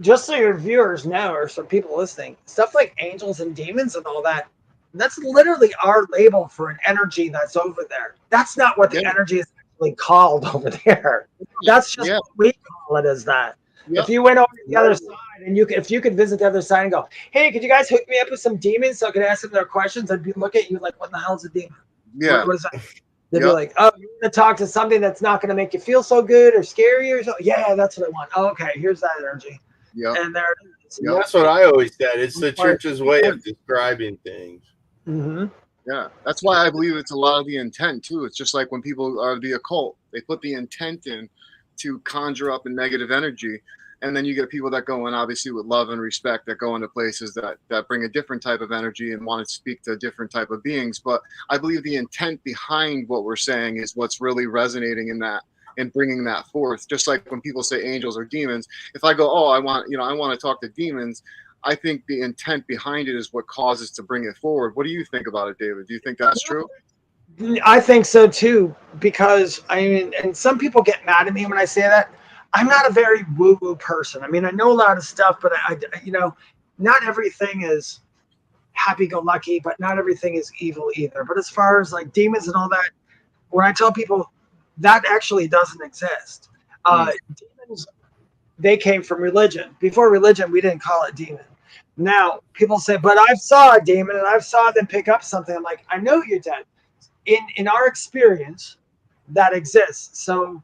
D: Just so your viewers know, or some people listening, stuff like angels and demons and all that, that's literally our label for an energy that's over there. That's not what the energy is actually called over there. That's just what we call it as that. If you went over to the other side and if you could visit the other side and go, hey, could you guys hook me up with some demons so I could ask them their questions? I'd look at you like, what the hell's a demon?
B: Yeah.
D: What is that? They'd be like, oh, you're going to talk to something that's not going to make you feel so good or scary or something. Yeah, that's what I want. Oh, okay, here's that energy.
B: Yeah.
D: And there it is.
C: That's what I always said. It's the church's way of describing things.
D: Mm-hmm.
B: Yeah, that's why I believe it's a lot of the intent too. It's just like when people are the occult, they put the intent in to conjure up a negative energy. And then you get people that go in, obviously, with love and respect, that go into places that bring a different type of energy and want to speak to a different type of beings. But I believe the intent behind what we're saying is what's really resonating in that and bringing that forth. Just like when people say angels or demons, if I go, oh, I want to talk to demons, I think the intent behind it is what causes to bring it forward. What do you think about it, David? Do you think that's true?
D: I think so too, because I mean, and some people get mad at me when I say that. I'm not a very woo-woo person. I mean, I know a lot of stuff, but I not everything is happy-go-lucky, but not everything is evil either. But as far as like demons and all that, when I tell people that actually doesn't exist, demons, they came from religion. Before religion, we didn't call it demon. Now people say, but I saw a demon and I saw them pick up something. I'm like, I know you're dead. In our experience, that exists. So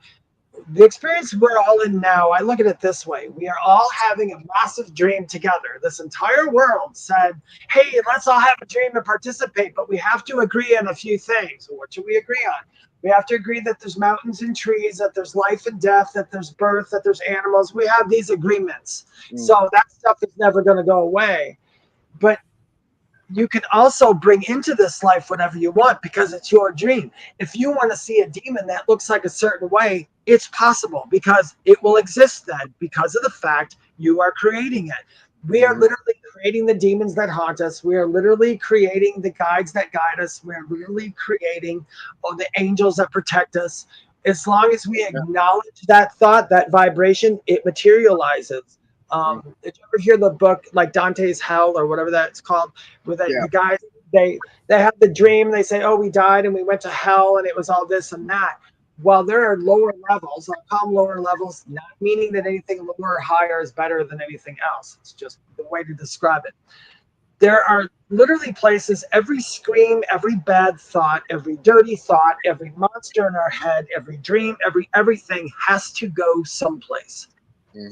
D: the experience we're all in now, I look at it this way. We are all having a massive dream together. This entire world said, hey, let's all have a dream and participate, but we have to agree on a few things. What should we agree on? We have to agree that there's mountains and trees, that there's life and death, that there's birth, that there's animals. We have these agreements. So that stuff is never going to go away. But you can also bring into this life whatever you want because it's your dream. If you want to see a demon that looks like a certain way, it's possible because it will exist then because of the fact you are creating it. We are literally creating the demons that haunt us. We are literally creating the guides that guide us. We are literally creating the angels that protect us. As long as we acknowledge that thought, that vibration, it materializes. Did you ever hear the book like Dante's Hell or whatever that's called? Where the guys they have the dream. They say, "Oh, we died and we went to hell and it was all this and that." Well, there are lower levels. I call them lower levels, not meaning that anything lower or higher is better than anything else. It's just the way to describe it. There are literally places. Every scream, every bad thought, every dirty thought, every monster in our head, every dream, everything has to go someplace.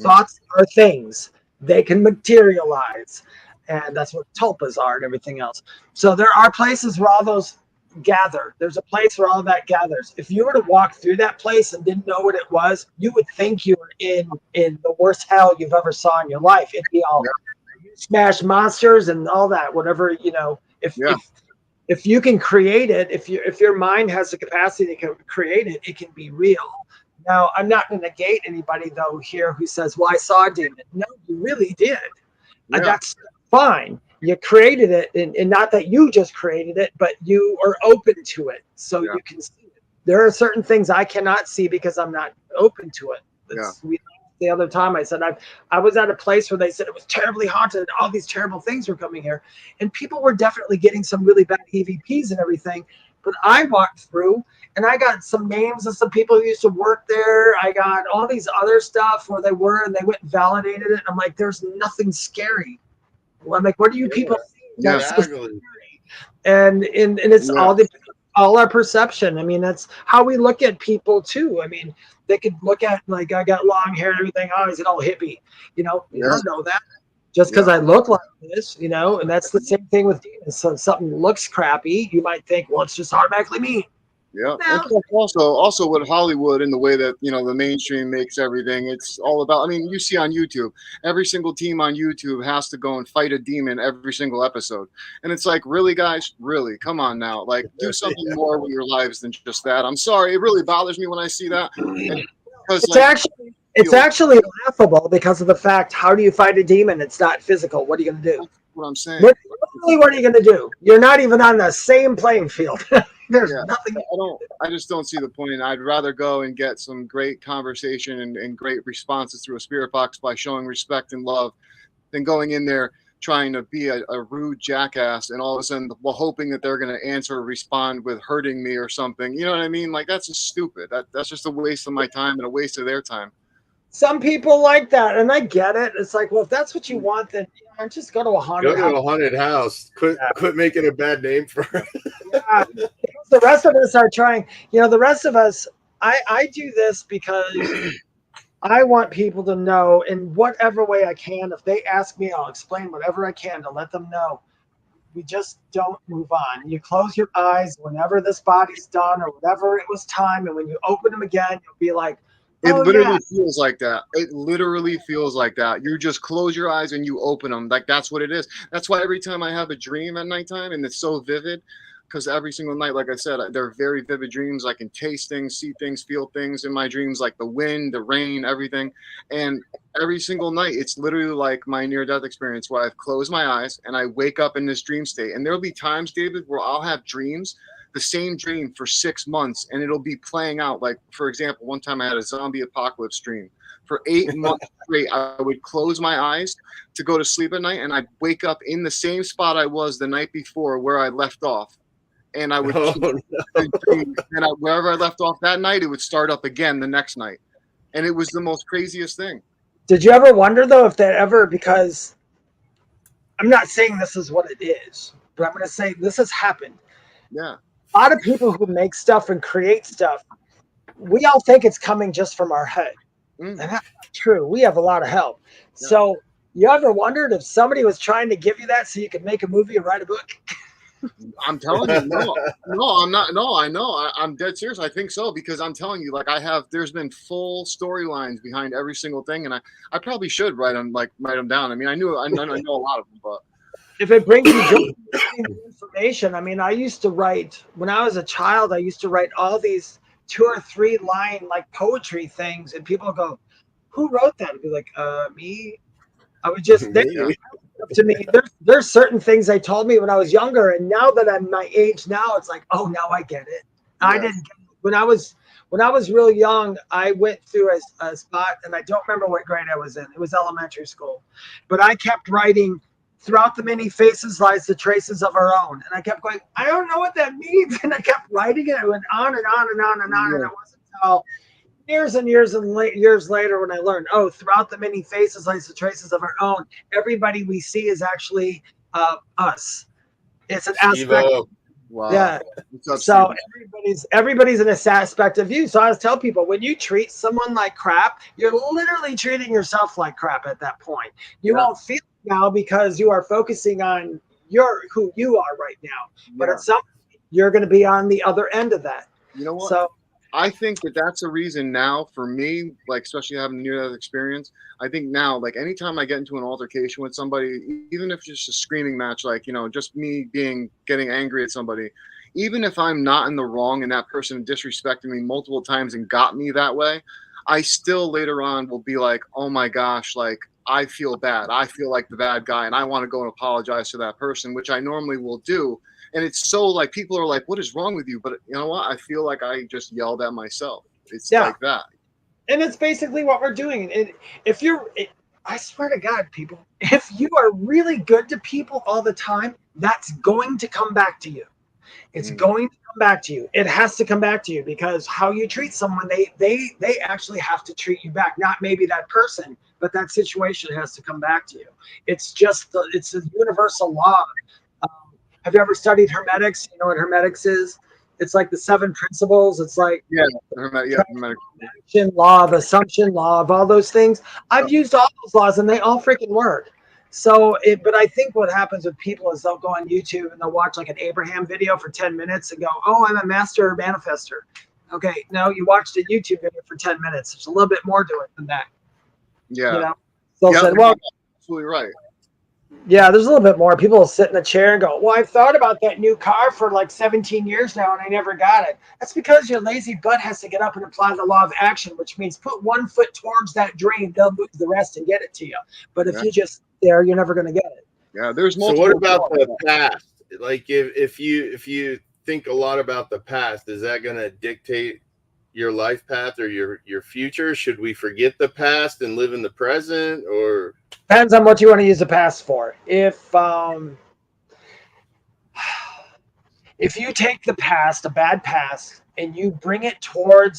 D: Thoughts are things. They can materialize. And that's what tulpas are and everything else. So there are places where all those gather. There's a place where all that gathers. If you were to walk through that place and didn't know what it was, you would think you were in the worst hell you've ever saw in your life. It'd be all smash monsters and all that, whatever, if you can create it, if your mind has the capacity to create it, it can be real. Now, I'm not going to negate anybody, though, here who says, well, I saw a demon. No, you really did. And that's fine. You created it, and not that you just created it, but you are open to it, so you can see it. There are certain things I cannot see because I'm not open to it. The other time I said I was at a place where they said it was terribly haunted and all these terrible things were coming here. And people were definitely getting some really bad EVPs and everything. But I walked through and I got some names of some people who used to work there. I got all these other stuff where they were, and they went and validated it. I'm like, there's nothing scary. Well, I'm like, what are you people seeing?
B: Yeah.
D: That's so
C: Exactly.
D: and it's
B: Yeah.
D: all our perception. I mean, that's how we look at people too. I mean, they could look at like I got long hair and everything. Oh, he's an old hippie. You
B: Yeah.
D: don't know that just because
B: Yeah.
D: I look like this. And that's the same thing with demons. So if something looks crappy, you might think, well, it's just automatically me.
B: Yeah,
D: No.
B: and plus also with Hollywood and the way that the mainstream makes everything, it's all about. I mean, you see on YouTube, every single team on YouTube has to go and fight a demon every single episode, and it's like, really, guys, really, come on now, like do something more with your lives than just that. I'm sorry, it really bothers me when I see that, because
D: It's actually laughable because of the fact, how do you fight a demon? It's not physical. What are you going to do?
B: that's what I'm saying.
D: What are you going to do? You're not even on the same playing field. There's nothing.
B: I just don't see the point. I'd rather go and get some great conversation and great responses through a spirit box by showing respect and love than going in there trying to be a rude jackass and all of a sudden hoping that they're going to answer or respond with hurting me or something. You know what I mean? Like, that's just stupid. That's just a waste of my time and a waste of their time.
D: Some people like that, and I get it. It's like, well, if that's what you want, then just go to a haunted house.
C: Go to a haunted house. Quit making a bad name for it.
D: Yeah. The rest of us are trying. The rest of us, I do this because I want people to know in whatever way I can. If they ask me, I'll explain whatever I can to let them know. We just don't move on. You close your eyes whenever this body's done or whenever it was time, and when you open them again, you'll be like,
B: it literally feels like that. It literally feels like that. You just close your eyes and you open them. Like, that's what it is. That's why every time I have a dream at nighttime and it's so vivid, because every single night, like I said, they're very vivid dreams. I can taste things, see things, feel things in my dreams, like the wind, the rain, everything. And every single night, it's literally like my near-death experience where I've closed my eyes and I wake up in this dream state. And there'll be times, David, where I'll have dreams, the same dream for 6 months, and it'll be playing out. Like, for example, one time I had a zombie apocalypse dream. For 8 months straight, I would close my eyes to go to sleep at night, and I'd wake up in the same spot I was the night before where I left off. And I would wherever I left off that night, it would start up again the next night. And it was the most craziest thing.
D: Did you ever wonder, though, if that ever, because I'm not saying this is what it is, but I'm going to say this has happened.
B: Yeah.
D: A lot of people who make stuff and create stuff, we all think it's coming just from our head. And that's not true. We have a lot of help. Yeah. So you ever wondered if somebody was trying to give you that so you could make a movie or write a book?
B: I'm telling you, no, I'm not. No, I know. I'm dead serious. I think so, because I'm telling you, like, there's been full storylines behind every single thing. And I probably should write them down. I mean, I know a lot of them, but
D: if it brings you joy, information. I mean, I used to write when I was a child. I used to write all these 2 or 3 line like poetry things, and people go, "Who wrote that?" I'd be like, "Me." I would just to me. There's certain things they told me when I was younger, and now that I'm my age now, it's like, oh, now I get it. Yeah. I didn't get it. When I was real young, I went through a spot, and I don't remember what grade I was in. It was elementary school, but I kept writing. Throughout the many faces lies the traces of our own. And I kept going, I don't know what that means. And I kept writing it. I went on and on and on and on. Yeah. And it wasn't until years and years and years later when I learned, throughout the many faces lies the traces of our own. Everybody we see is actually us. It's an aspect.
B: Wow.
D: Yeah. So everybody's an aspect of you. So I always tell people, when you treat someone like crap, you're literally treating yourself like crap at that point. You won't feel now because you are focusing on who you are right now. But at some point, you're going to be on the other end of that.
B: You know what?
D: So
B: I think that's a reason now for me, like, especially having the near-death experience. I think now, like, anytime I get into an altercation with somebody, even if it's just a screaming match, like, just me getting angry at somebody, even if I'm not in the wrong and that person disrespected me multiple times and got me that way, I still later on will be like, oh my gosh, like, I feel bad. I feel like the bad guy, and I want to go and apologize to that person, which I normally will do. And it's so, like, people are like, what is wrong with you? But you know what? I feel like I just yelled at myself. It's like that.
D: And it's basically what we're doing. And I swear to God, people, if you are really good to people all the time, that's going to come back to you. It's going to come back to you. It has to come back to you, because how you treat someone, they actually have to treat you back. Not maybe that person, but that situation has to come back to you. It's just it's a universal law. Have you ever studied hermetics? You know what hermetics is? It's like the 7 principles. It's like
B: hermetic.
D: law of assumption, law of all those things. I've used all those laws and they all freaking work. So, but I think what happens with people is they'll go on YouTube and they'll watch like an Abraham video for 10 minutes and go, "Oh, I'm a master manifester." Okay, no, you watched a YouTube video for 10 minutes. There's a little bit more to it than that.
B: Yeah.
D: You know, they'll say, "Well,
B: absolutely right."
D: yeah, there's a little bit more. People will sit in a chair and go, "Well, I've thought about that new car for like 17 years now and I never got it." That's because your lazy butt has to get up and apply the law of action, which means put one foot towards that dream, they'll move the rest and get it to you. But if you just there, you're never going to get it.
B: Yeah, there's
C: multiple. So what about
B: the
C: past? Like if you think a lot about the past, is that going to dictate your life path or your future? Should we forget the past and live in the present, or
D: depends on what you want to use the past for? If you take the past, a bad past, and you bring it forward,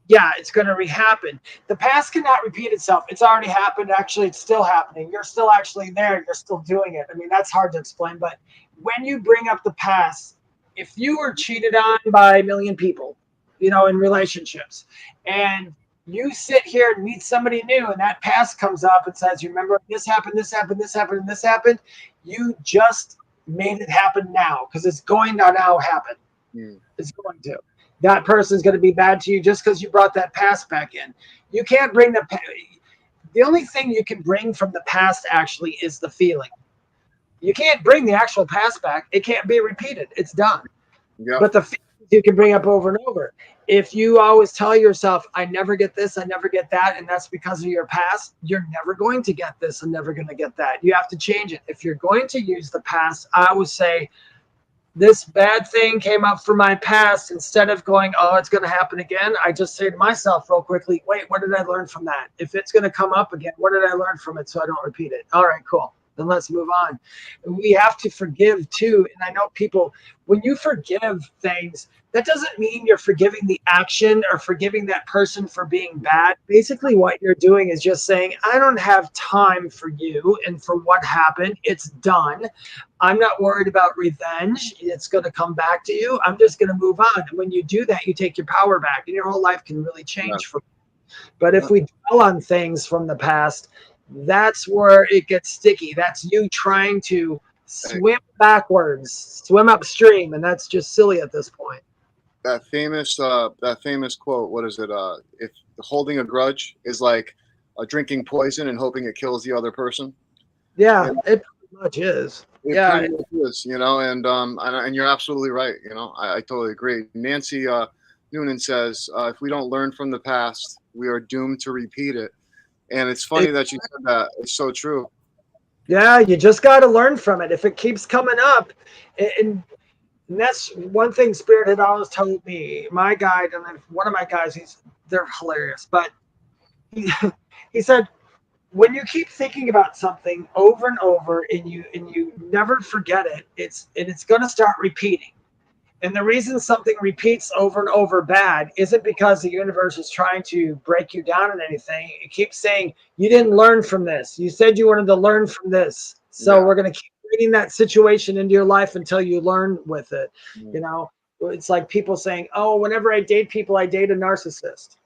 D: yeah, it's going to rehappen. The past cannot repeat itself. It's already happened. Actually, it's still happening. You're still actually there. You're still doing it. I mean, that's hard to explain. But when you bring up the past, if you were cheated on by a million people, you know, in relationships, and you sit here and meet somebody new, and that past comes up and says, "You remember this happened, this happened, this happened, and this happened," you just made it happen now, because it's going to now happen. It's going to. That person's going to be bad to you just because you brought that past back in. You can't bring the only thing you can bring from the past actually is the feeling. You can't bring the actual past back. It can't be repeated. It's done.
B: Yeah.
D: But the feelings you can bring up over and over. If you always tell yourself, "I never get this, I never get that," and that's because of your past, you're never going to get this and never going to get that. You have to change it. If you're going to use the past, I would say, this bad thing came up from my past. Instead of going, "Oh, it's going to happen again," I just say to myself real quickly, "Wait, what did I learn from that? If it's going to come up again, what did I learn from it so I don't repeat it? All right, cool. Then let's move on." We have to forgive too. And I know people, when you forgive things, that doesn't mean you're forgiving the action or forgiving that person for being bad. Basically, what you're doing is just saying, "I don't have time for you and for what happened. It's done. I'm not worried about revenge. It's going to come back to you. I'm just going to move on." And when you do that, you take your power back and your whole life can really change. But if we dwell on things from the past, that's where it gets sticky. That's you trying to swim backwards, swim upstream, and that's just silly at this point.
B: That famous quote, what is it? If holding a grudge is like drinking poison and hoping it kills the other person.
D: Yeah, it pretty much is.
B: It is, you know, and you're absolutely right. You know, I totally agree. Nancy Noonan says, "If we don't learn from the past, we are doomed to repeat it." And it's funny that you said that. It's so true.
D: Yeah, you just got to learn from it. If it keeps coming up, and that's one thing Spirit had always told me. My guide, and one of my guys, they're hilarious, but he said, when you keep thinking about something over and over and you never forget it, it's going to start repeating. And the reason something repeats over and over bad isn't because the universe is trying to break you down in anything. It keeps saying, "You didn't learn from this. You said you wanted to learn from this. So we're going to keep bringing that situation into your life until you learn with it." You know, it's like people saying, "Oh, whenever I date people, I date a narcissist."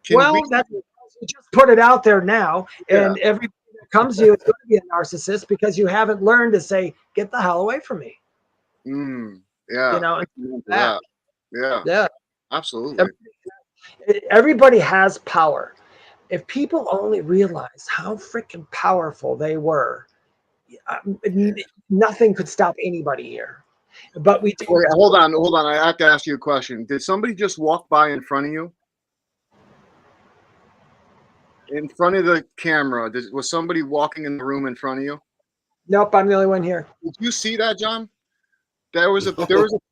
D: That's, you just put it out there now. And everybody that comes to you is going to be a narcissist because you haven't learned to say, "Get the hell away from me."
B: Yeah.
D: You know,
B: yeah, absolutely.
D: Everybody has power. If people only realized how freaking powerful they were, nothing could stop anybody here. But we do.
B: Wait, hold on. I have to ask you a question. Did somebody just walk by in front of you? In front of the camera? Was somebody walking in the room in front of you?
D: Nope, I'm the only one here.
B: Did you see that, John? There was a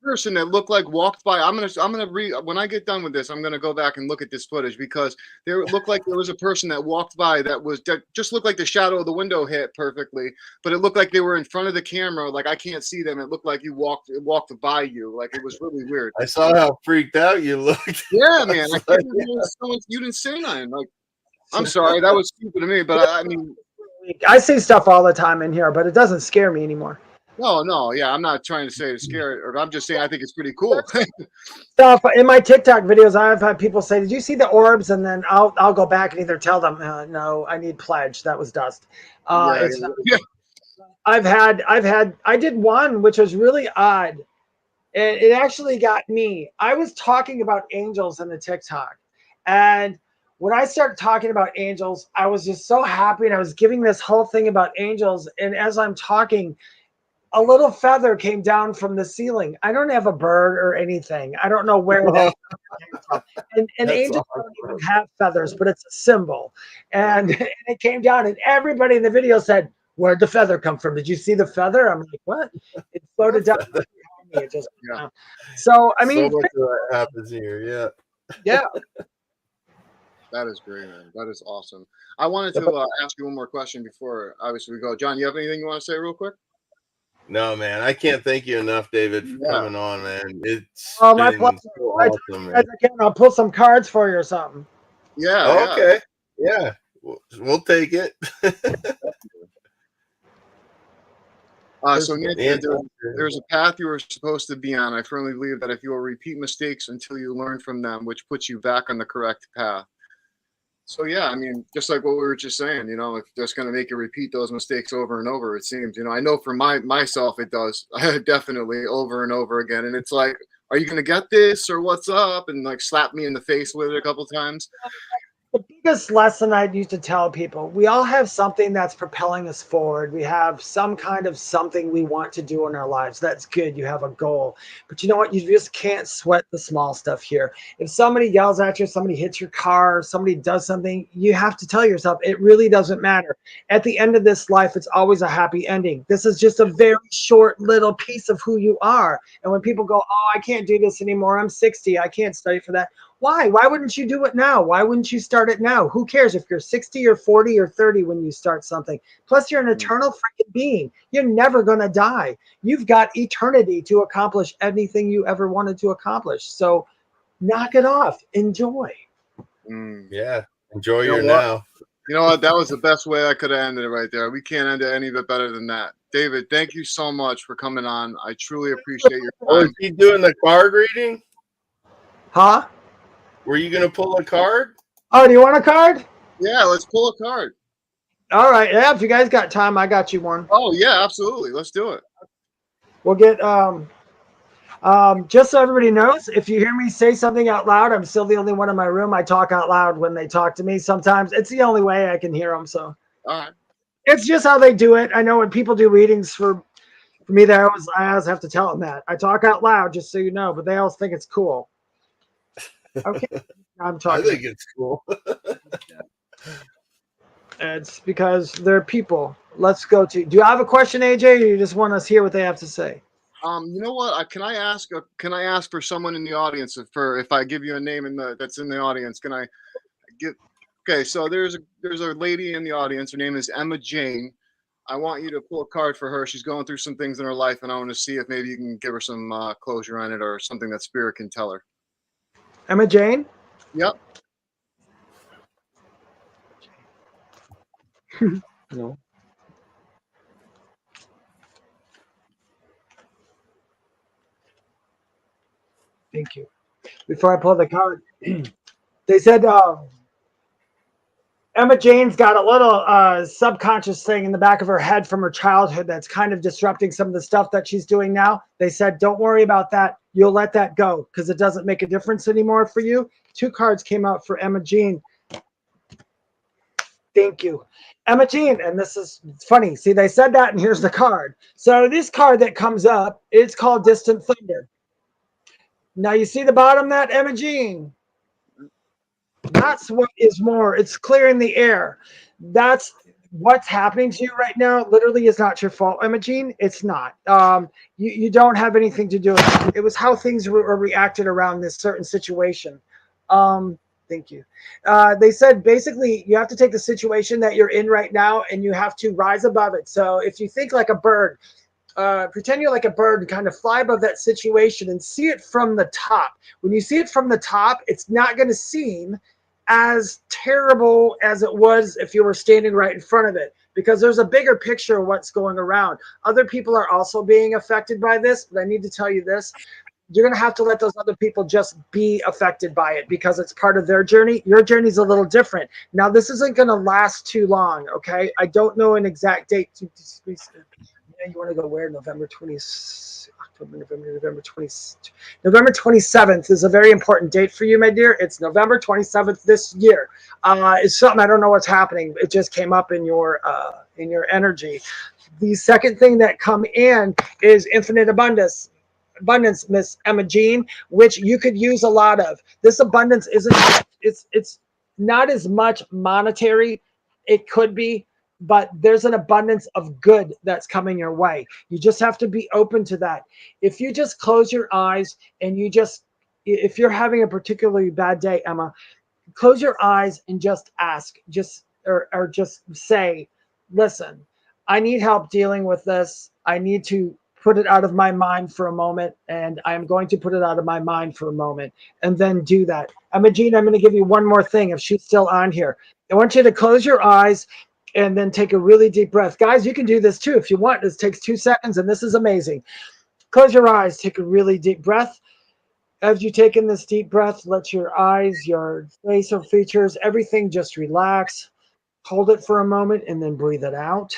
B: person that looked like walked by. I'm gonna read when I get done with this. I'm gonna go back and look at this footage because there looked like there was a person that walked by that just looked like the shadow of the window hit perfectly, but it looked like they were in front of the camera. Like I can't see them. It looked like you walked by you. Like it was really weird.
C: I saw how freaked out you looked.
B: Yeah, man. I can't believe you didn't say nothing. Like I'm sorry, that was stupid to me, but I mean,
D: I see stuff all the time in here, but it doesn't scare me anymore.
B: No, yeah, I'm not trying to say it's scary, or I'm just saying I think it's pretty cool.
D: Stuff in my TikTok videos, I've had people say, "Did you see the orbs?" And then I'll go back and either tell them, "No, I need pledge. That was dust."
B: Yeah.
D: I did one which was really odd. It actually got me. I was talking about angels in the TikTok, and when I started talking about angels, I was just so happy, and I was giving this whole thing about angels. And as I'm talking, a little feather came down from the ceiling. I don't have a bird or anything. I don't know where that came from. And angels don't even have feathers, but it's a symbol. And it came down, and everybody in the video said, "Where'd the feather come from? Did you see the feather?" I'm like, "What?" It floated down behind me. It just, So I mean,
C: so much of that happens here. Yeah.
D: Yeah.
B: That is great, man. That is awesome. I wanted to ask you one more question before obviously we go. John, you have anything you want to say real quick?
C: No, man, I can't thank you enough, David, for coming on, man. It's
D: my
C: been
D: pleasure.
C: so awesome, man.
D: I'll pull some cards for you or something.
B: Yeah.
C: Okay. Yeah. We'll take it.
B: So Nancy, there's a path you were supposed to be on. I firmly believe that if you will repeat mistakes until you learn from them, which puts you back on the correct path. So yeah, I mean, just like what we were just saying, if that's going to make you repeat those mistakes over and over, it seems, I know for myself, it does definitely over and over again. And it's like, are you going to get this or what's up? And like slap me in the face with it a couple times.
D: The biggest lesson I used to tell people, we all have something that's propelling us forward. We have some kind of something we want to do in our lives. That's good. You have a goal. But you know what? You just can't sweat the small stuff here. If somebody yells at you, somebody hits your car, somebody does something, you have to tell yourself it really doesn't matter. At the end of this life, it's always a happy ending. This is just a very short little piece of who you are. And when people go, "Oh, I can't do this anymore. I'm 60. I can't study for that." Why? Why wouldn't you do it now? Why wouldn't you start it now? Who cares if you're 60 or 40 or 30 when you start something? Plus, you're an eternal freaking being. You're never going to die. You've got eternity to accomplish anything you ever wanted to accomplish. So knock it off. Enjoy.
C: Yeah. Enjoy your now.
B: You know what? That was the best way I could have ended it right there. We can't end it any bit better than that. David, thank you so much for coming on. I truly appreciate your time.
C: Is he doing the card reading?
D: Huh?
C: Were you going to pull a card?
D: Oh, do you want a card?
B: Yeah, let's pull a card.
D: All right. Yeah, if you guys got time, I got you one.
B: Oh, yeah, absolutely. Let's do it.
D: We'll get just so everybody knows, if you hear me say something out loud, I'm still the only one in my room. I talk out loud when they talk to me. Sometimes it's the only way I can hear them. So
B: all right.
D: It's just how they do it. I know when people do readings for me, I always have to tell them that. I talk out loud, just so you know, but they always think it's cool. Okay. I'm talking.
C: I think it's cool.
D: It's because they're people. Let's go to. Do you have a question, AJ, or you just want us to hear what they have to say?
B: You know what? Can I ask for someone in the audience if I give you a name that's in the audience? Can I get? Okay, so there's a lady in the audience. Her name is Emma Jane. I want you to pull a card for her. She's going through some things in her life, and I want to see if maybe you can give her some closure on it or something that Spirit can tell her.
D: Emma Jane?
B: Yep.
D: No. Thank you. Before I pull the card, they said Emma Jane's got a little subconscious thing in the back of her head from her childhood that's kind of disrupting some of the stuff that she's doing now. They said, don't worry about that. You'll let that go because it doesn't make a difference anymore for you. 2 cards came out for Emma Jane. Thank you. Emma Jane, and this is funny. See, they said that, and here's the card. So this card that comes up, it's called Distant Thunder. Now you see the bottom of that, Emma Jane? That's what is more. It's clearing the air. That's what's happening to you right now literally is not your fault, Imogene. It's not. You don't have anything to do with it. It was how things were reacted around this certain situation. Thank you. They said basically you have to take the situation that you're in right now and you have to rise above it. So if you think like a bird, pretend you're like a bird and kind of fly above that situation and see it from the top. When you see it from the top, it's not going to seem as terrible as it was if you were standing right in front of it, because there's a bigger picture of what's going around. Other people are also being affected by this, but I need to tell you this. You're going to have to let those other people just be affected by it because it's part of their journey. Your journey's a little different. Now, this isn't going to last too long, okay? I don't know an exact date. You want to go where? November 20th, November 20th. November 27th is a very important date for you, my dear. It's November 27th this year. It's something, I don't know what's happening. It just came up in your energy. The second thing that come in is infinite abundance, Miss Emma Jean, which you could use a lot of. This abundance isn't, it's not as much monetary. It could be, but there's an abundance of good that's coming your way. You just have to be open to that. If you just close your eyes and you just, if you're having a particularly bad day, Emma, close your eyes and just ask, or just say, listen, I need help dealing with this. I need to put it out of my mind for a moment, and I'm going to put it out of my mind for a moment, and then do that. Imogene, I'm going to give you one more thing if she's still on here. I want you to close your eyes and then take a really deep breath. Guys, you can do this too if you want. This takes 2 seconds, and this is amazing. Close your eyes, take a really deep breath. As you take in this deep breath, let your eyes, your facial features, everything just relax. Hold it for a moment and then breathe it out.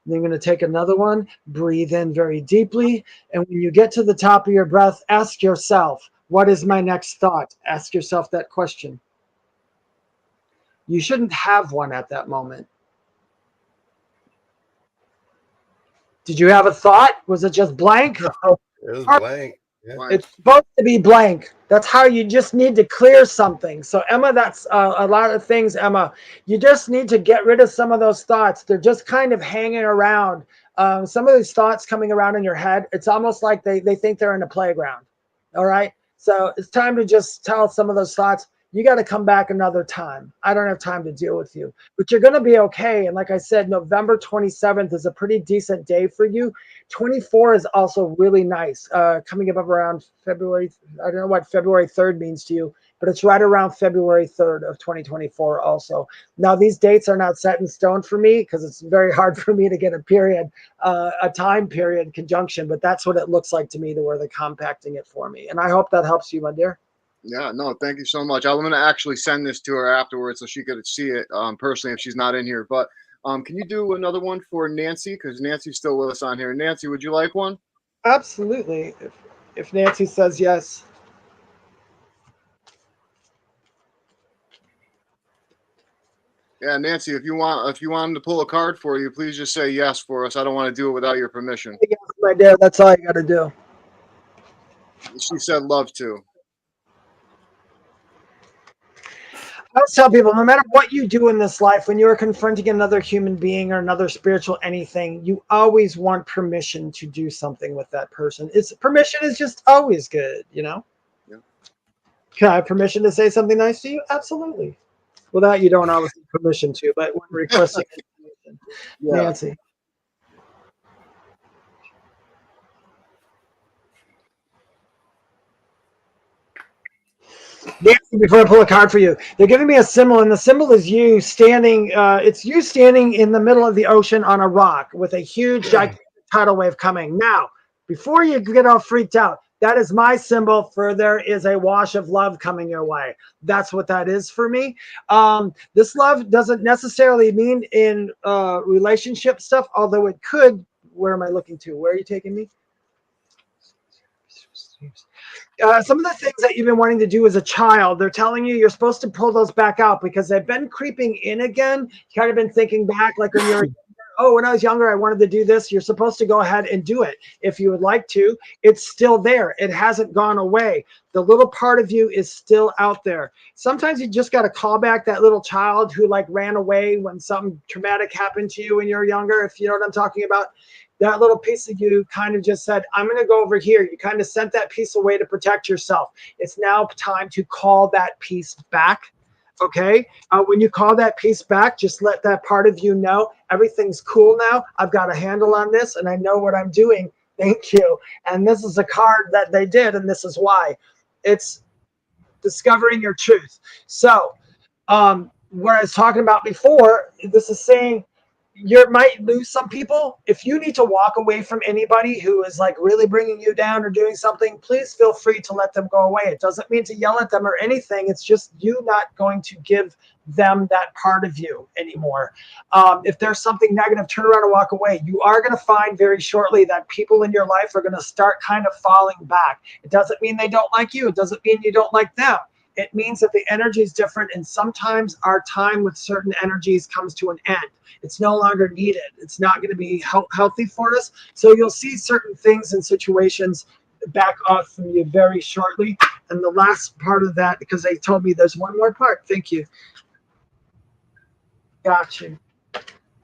D: Then you're going to take another one, breathe in very deeply. And when you get to the top of your breath, ask yourself, what is my next thought? Ask yourself that question. You shouldn't have one at that moment. Did you have a thought? Was it just blank?
C: It was blank. Yeah.
D: It's supposed to be blank. That's how you just need to clear something. So Emma, that's a lot of things, Emma. You just need to get rid of some of those thoughts. They're just kind of hanging around. Some of these thoughts coming around in your head, it's almost like they think they're in a playground. All right. So it's time to just tell some of those thoughts, you got to come back another time. I don't have time to deal with you, but you're going to be okay. And like I said, November 27th is a pretty decent day for you. 24 is also really nice. Coming up around February. I don't know what February 3rd means to you, but it's right around February 3rd of 2024 also. Now, these dates are not set in stone for me because it's very hard for me to get a time period conjunction, but that's what it looks like to me, to where they're compacting it for me. And I hope that helps you, my dear.
B: Yeah, no, thank you so much. I'm going to actually send this to her afterwards so she could see it personally if she's not in here. But can you do another one for Nancy? Because Nancy's still with us on here. Nancy, would you like one?
D: Absolutely. If Nancy says yes.
B: Yeah, Nancy, if you want him to pull a card for you, please just say yes for us. I don't want to do it without your permission.
D: Yes, my dear, that's all you got to do.
B: She said love to.
D: I always tell people, no matter what you do in this life, when you're confronting another human being or another spiritual anything, you always want permission to do something with that person. Permission is just always good, you know?
B: Yeah.
D: Can I have permission to say something nice to you? Absolutely. Well, that you don't always need permission to, but when requesting information.
B: Yeah.
D: Nancy. Nancy, before I pull a card for you, they're giving me a symbol, and the symbol is you standing. It's you standing in the middle of the ocean on a rock with a huge, gigantic tidal wave coming. Now, before you get all freaked out, that is my symbol for there is a wash of love coming your way. That's what that is for me. This love doesn't necessarily mean in relationship stuff, although it could. Where am I looking to? Where are you taking me? Some of the things that you've been wanting to do as a child, they're telling you you're supposed to pull those back out because they've been creeping in again. You kind of been thinking back like when you're oh, when I was younger, I wanted to do this. You're supposed to go ahead and do it. If you would like to, it's still there. It hasn't gone away. The little part of you is still out there. Sometimes you just got to call back that little child who like ran away when something traumatic happened to you when you were younger. If you know what I'm talking about, that little piece of you kind of just said, I'm going to go over here. You kind of sent that piece away to protect yourself. It's now time to call that piece back. Okay. When you call that piece back, just let that part of you know everything's cool now. I've got a handle on this and I know what I'm doing. Thank you. And this is a card that they did, and this is why. It's discovering your truth. So, what I was talking about before, this is saying you might lose some people. If you need to walk away from anybody who is like really bringing you down or doing something, please feel free to let them go away. It doesn't mean to yell at them or anything. It's just you not going to give them that part of you anymore. If there's something negative, turn around and walk away. You are going to find very shortly that people in your life are going to start kind of falling back. It doesn't mean they don't like you. It doesn't mean you don't like them. It means that the energy is different, and sometimes our time with certain energies comes to an end. It's no longer needed. It's not going to be healthy for us. So you'll see certain things and situations back off from you very shortly. And the last part of that, because they told me there's one more part. Thank you. Got you.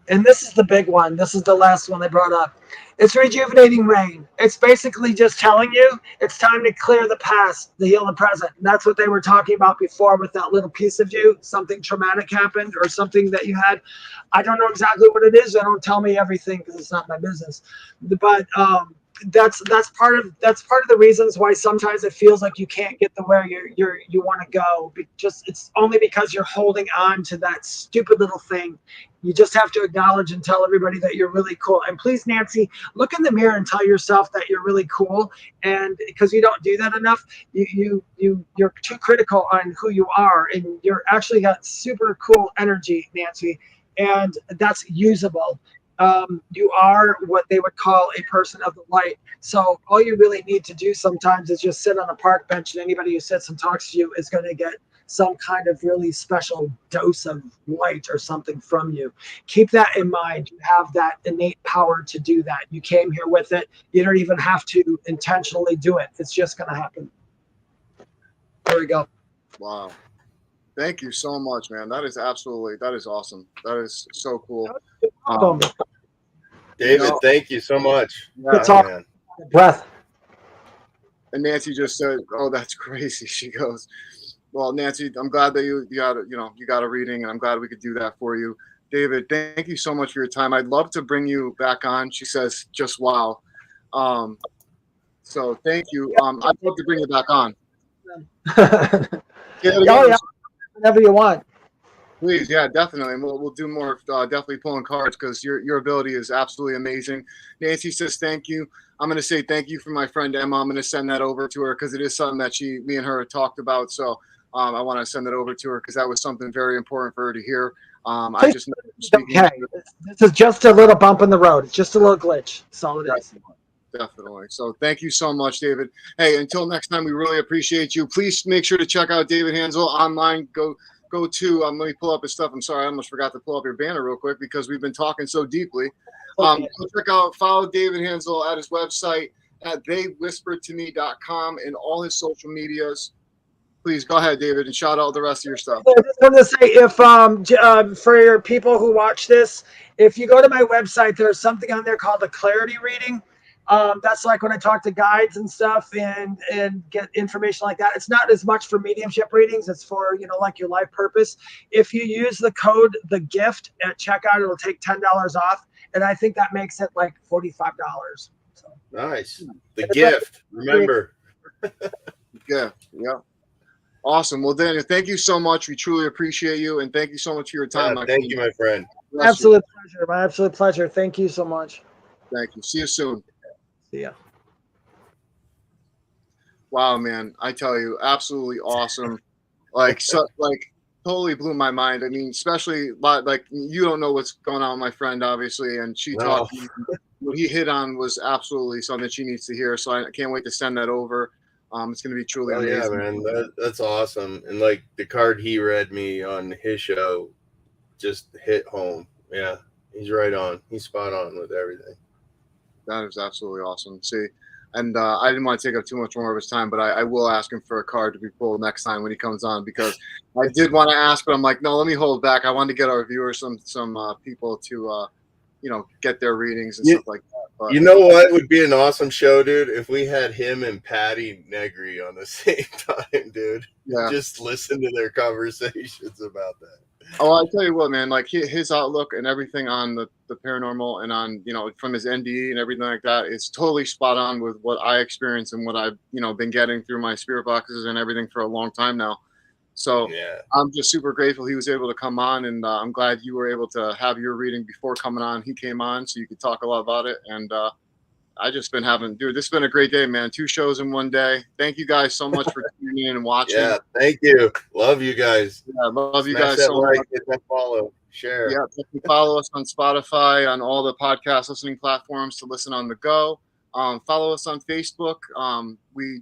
D: And this is the big one. This is the last one they brought up. It's rejuvenating rain. It's basically just telling you it's time to clear the past, to heal the present. And that's what they were talking about before with that little piece of you. Something traumatic happened or something that you had. I don't know exactly what it is. They don't tell me everything because it's not my business. But that's part of the reasons why sometimes it feels like you can't get to where you want to go. Just it's only because you're holding on to that stupid little thing. You just have to acknowledge and tell everybody that you're really cool. And please, Nancy, look in the mirror and tell yourself that you're really cool. And because you don't do that enough, you're too critical on who you are, and you're actually got super cool energy, Nancy, and that's usable. You are what they would call a person of the light. So all you really need to do sometimes is just sit on a park bench, and anybody who sits and talks to you is going to get some kind of really special dose of light or something from you. Keep that in mind. You have that innate power to do that. You came here with it. You don't even have to intentionally do it. It's just going to happen. There we go.
B: Wow. Thank you so much, man. That is awesome. That is so cool.
C: David, thank you so much.
D: It's all
C: man.
D: Breath.
B: And Nancy just said, "Oh, that's crazy." She goes, "Well, Nancy, I'm glad that you got a reading, and I'm glad we could do that for you." David, thank you so much for your time. I'd love to bring you back on. She says, "Just wow." So thank you. I'd love to bring you back on.
D: Yeah, whenever you want.
B: Please, yeah, definitely. And we'll do more, definitely pulling cards, because your ability is absolutely amazing. Nancy says thank you. I'm going to say thank you for my friend Emma. I'm going to send that over to her because it is something that me and her talked about. So I want to send it over to her because that was something very important for her to hear. I just
D: okay. This is just a little bump in the road. It's just a little glitch. That's all it is.
B: Definitely. So thank you so much, David. Hey, until next time, we really appreciate you. Please make sure to check out David Hanzel online. Go to let me pull up his stuff. I'm sorry, I almost forgot to pull up your banner real quick because we've been talking so deeply. Go follow David Hanzel at his website at theywhisperedtome.com and all his social medias. Please go ahead, David, and shout out the rest of your stuff.
D: I just want to say, if for your people who watch this, if you go to my website, there's something on there called a clarity reading. That's like when I talk to guides and stuff and get information like that. It's not as much for mediumship readings. It's for, like your life purpose. If you use the code, the gift at checkout, it'll take $10 off. And I think that makes it like $45. So.
C: Nice. The gift. Remember.
B: Yeah. Awesome. Well, Daniel, thank you so much. We truly appreciate you. And thank you so much for your time.
C: Thank you, my friend.
D: Absolute pleasure. My absolute pleasure. Thank you so much.
B: Thank you. See you soon.
D: See ya.
B: Wow, man! I tell you, absolutely awesome. Totally blew my mind. I mean, especially like you don't know what's going on with my friend, obviously, and she talked. What he hit on was absolutely something she needs to hear. So I can't wait to send that over. It's going to be truly amazing.
C: Yeah, man, that's awesome. And like the card he read me on his show just hit home. Yeah, He's right on. He's spot on with everything.
B: That is absolutely awesome. See, and I didn't want to take up too much more of his time, but I will ask him for a card to be pulled next time when he comes on, because I did want to ask, but I'm like, no, let me hold back. I wanted to get our viewers some people to get their readings and stuff like that. But,
C: you know what would be an awesome show, dude? If we had him and Patty Negri on the same time, dude.
B: Yeah.
C: Just listen to their conversations about that.
B: Oh, I tell you what, man, like his outlook and everything on the paranormal and on, from his NDE and everything like that is totally spot on with what I experience and what I've, been getting through my spirit boxes and everything for a long time now. So
C: yeah.
B: I'm just super grateful he was able to come on, and I'm glad you were able to have your reading before coming on. He came on so you could talk a lot about it. And I just been dude, this has been a great day, man. 2 shows in one day. Thank you guys so much for tuning in and watching.
C: Yeah, thank you. Love you guys.
B: Yeah, love you
C: Smash
B: guys
C: that
B: so
C: like,
B: much.
C: hit that follow, share.
B: Yeah, you can follow us on Spotify, on all the podcast listening platforms to listen on the go. Follow us on Facebook. We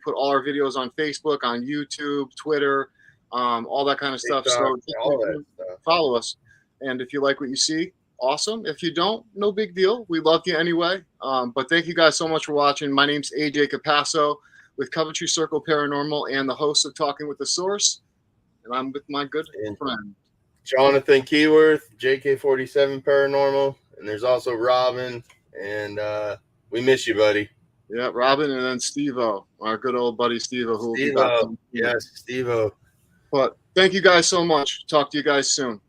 B: put all our videos on Facebook, on YouTube, Twitter, all that kind of stuff. So
C: all that stuff.
B: Follow us. And if you like what you see, awesome. If you don't, no big deal. We love you anyway. But thank you guys so much for watching. My name's AJ Capasso with Coventry Circle Paranormal and the host of Talking with the Source. And I'm with my good friend
C: Jonathan Keyworth, JK47 Paranormal, and there's also Robin, and we miss you, buddy.
B: Yeah, Robin, and then Steve-O, our good old buddy Steve-O, who will be back.
C: Yes, Steve-O.
B: But thank you guys so much. Talk to you guys soon.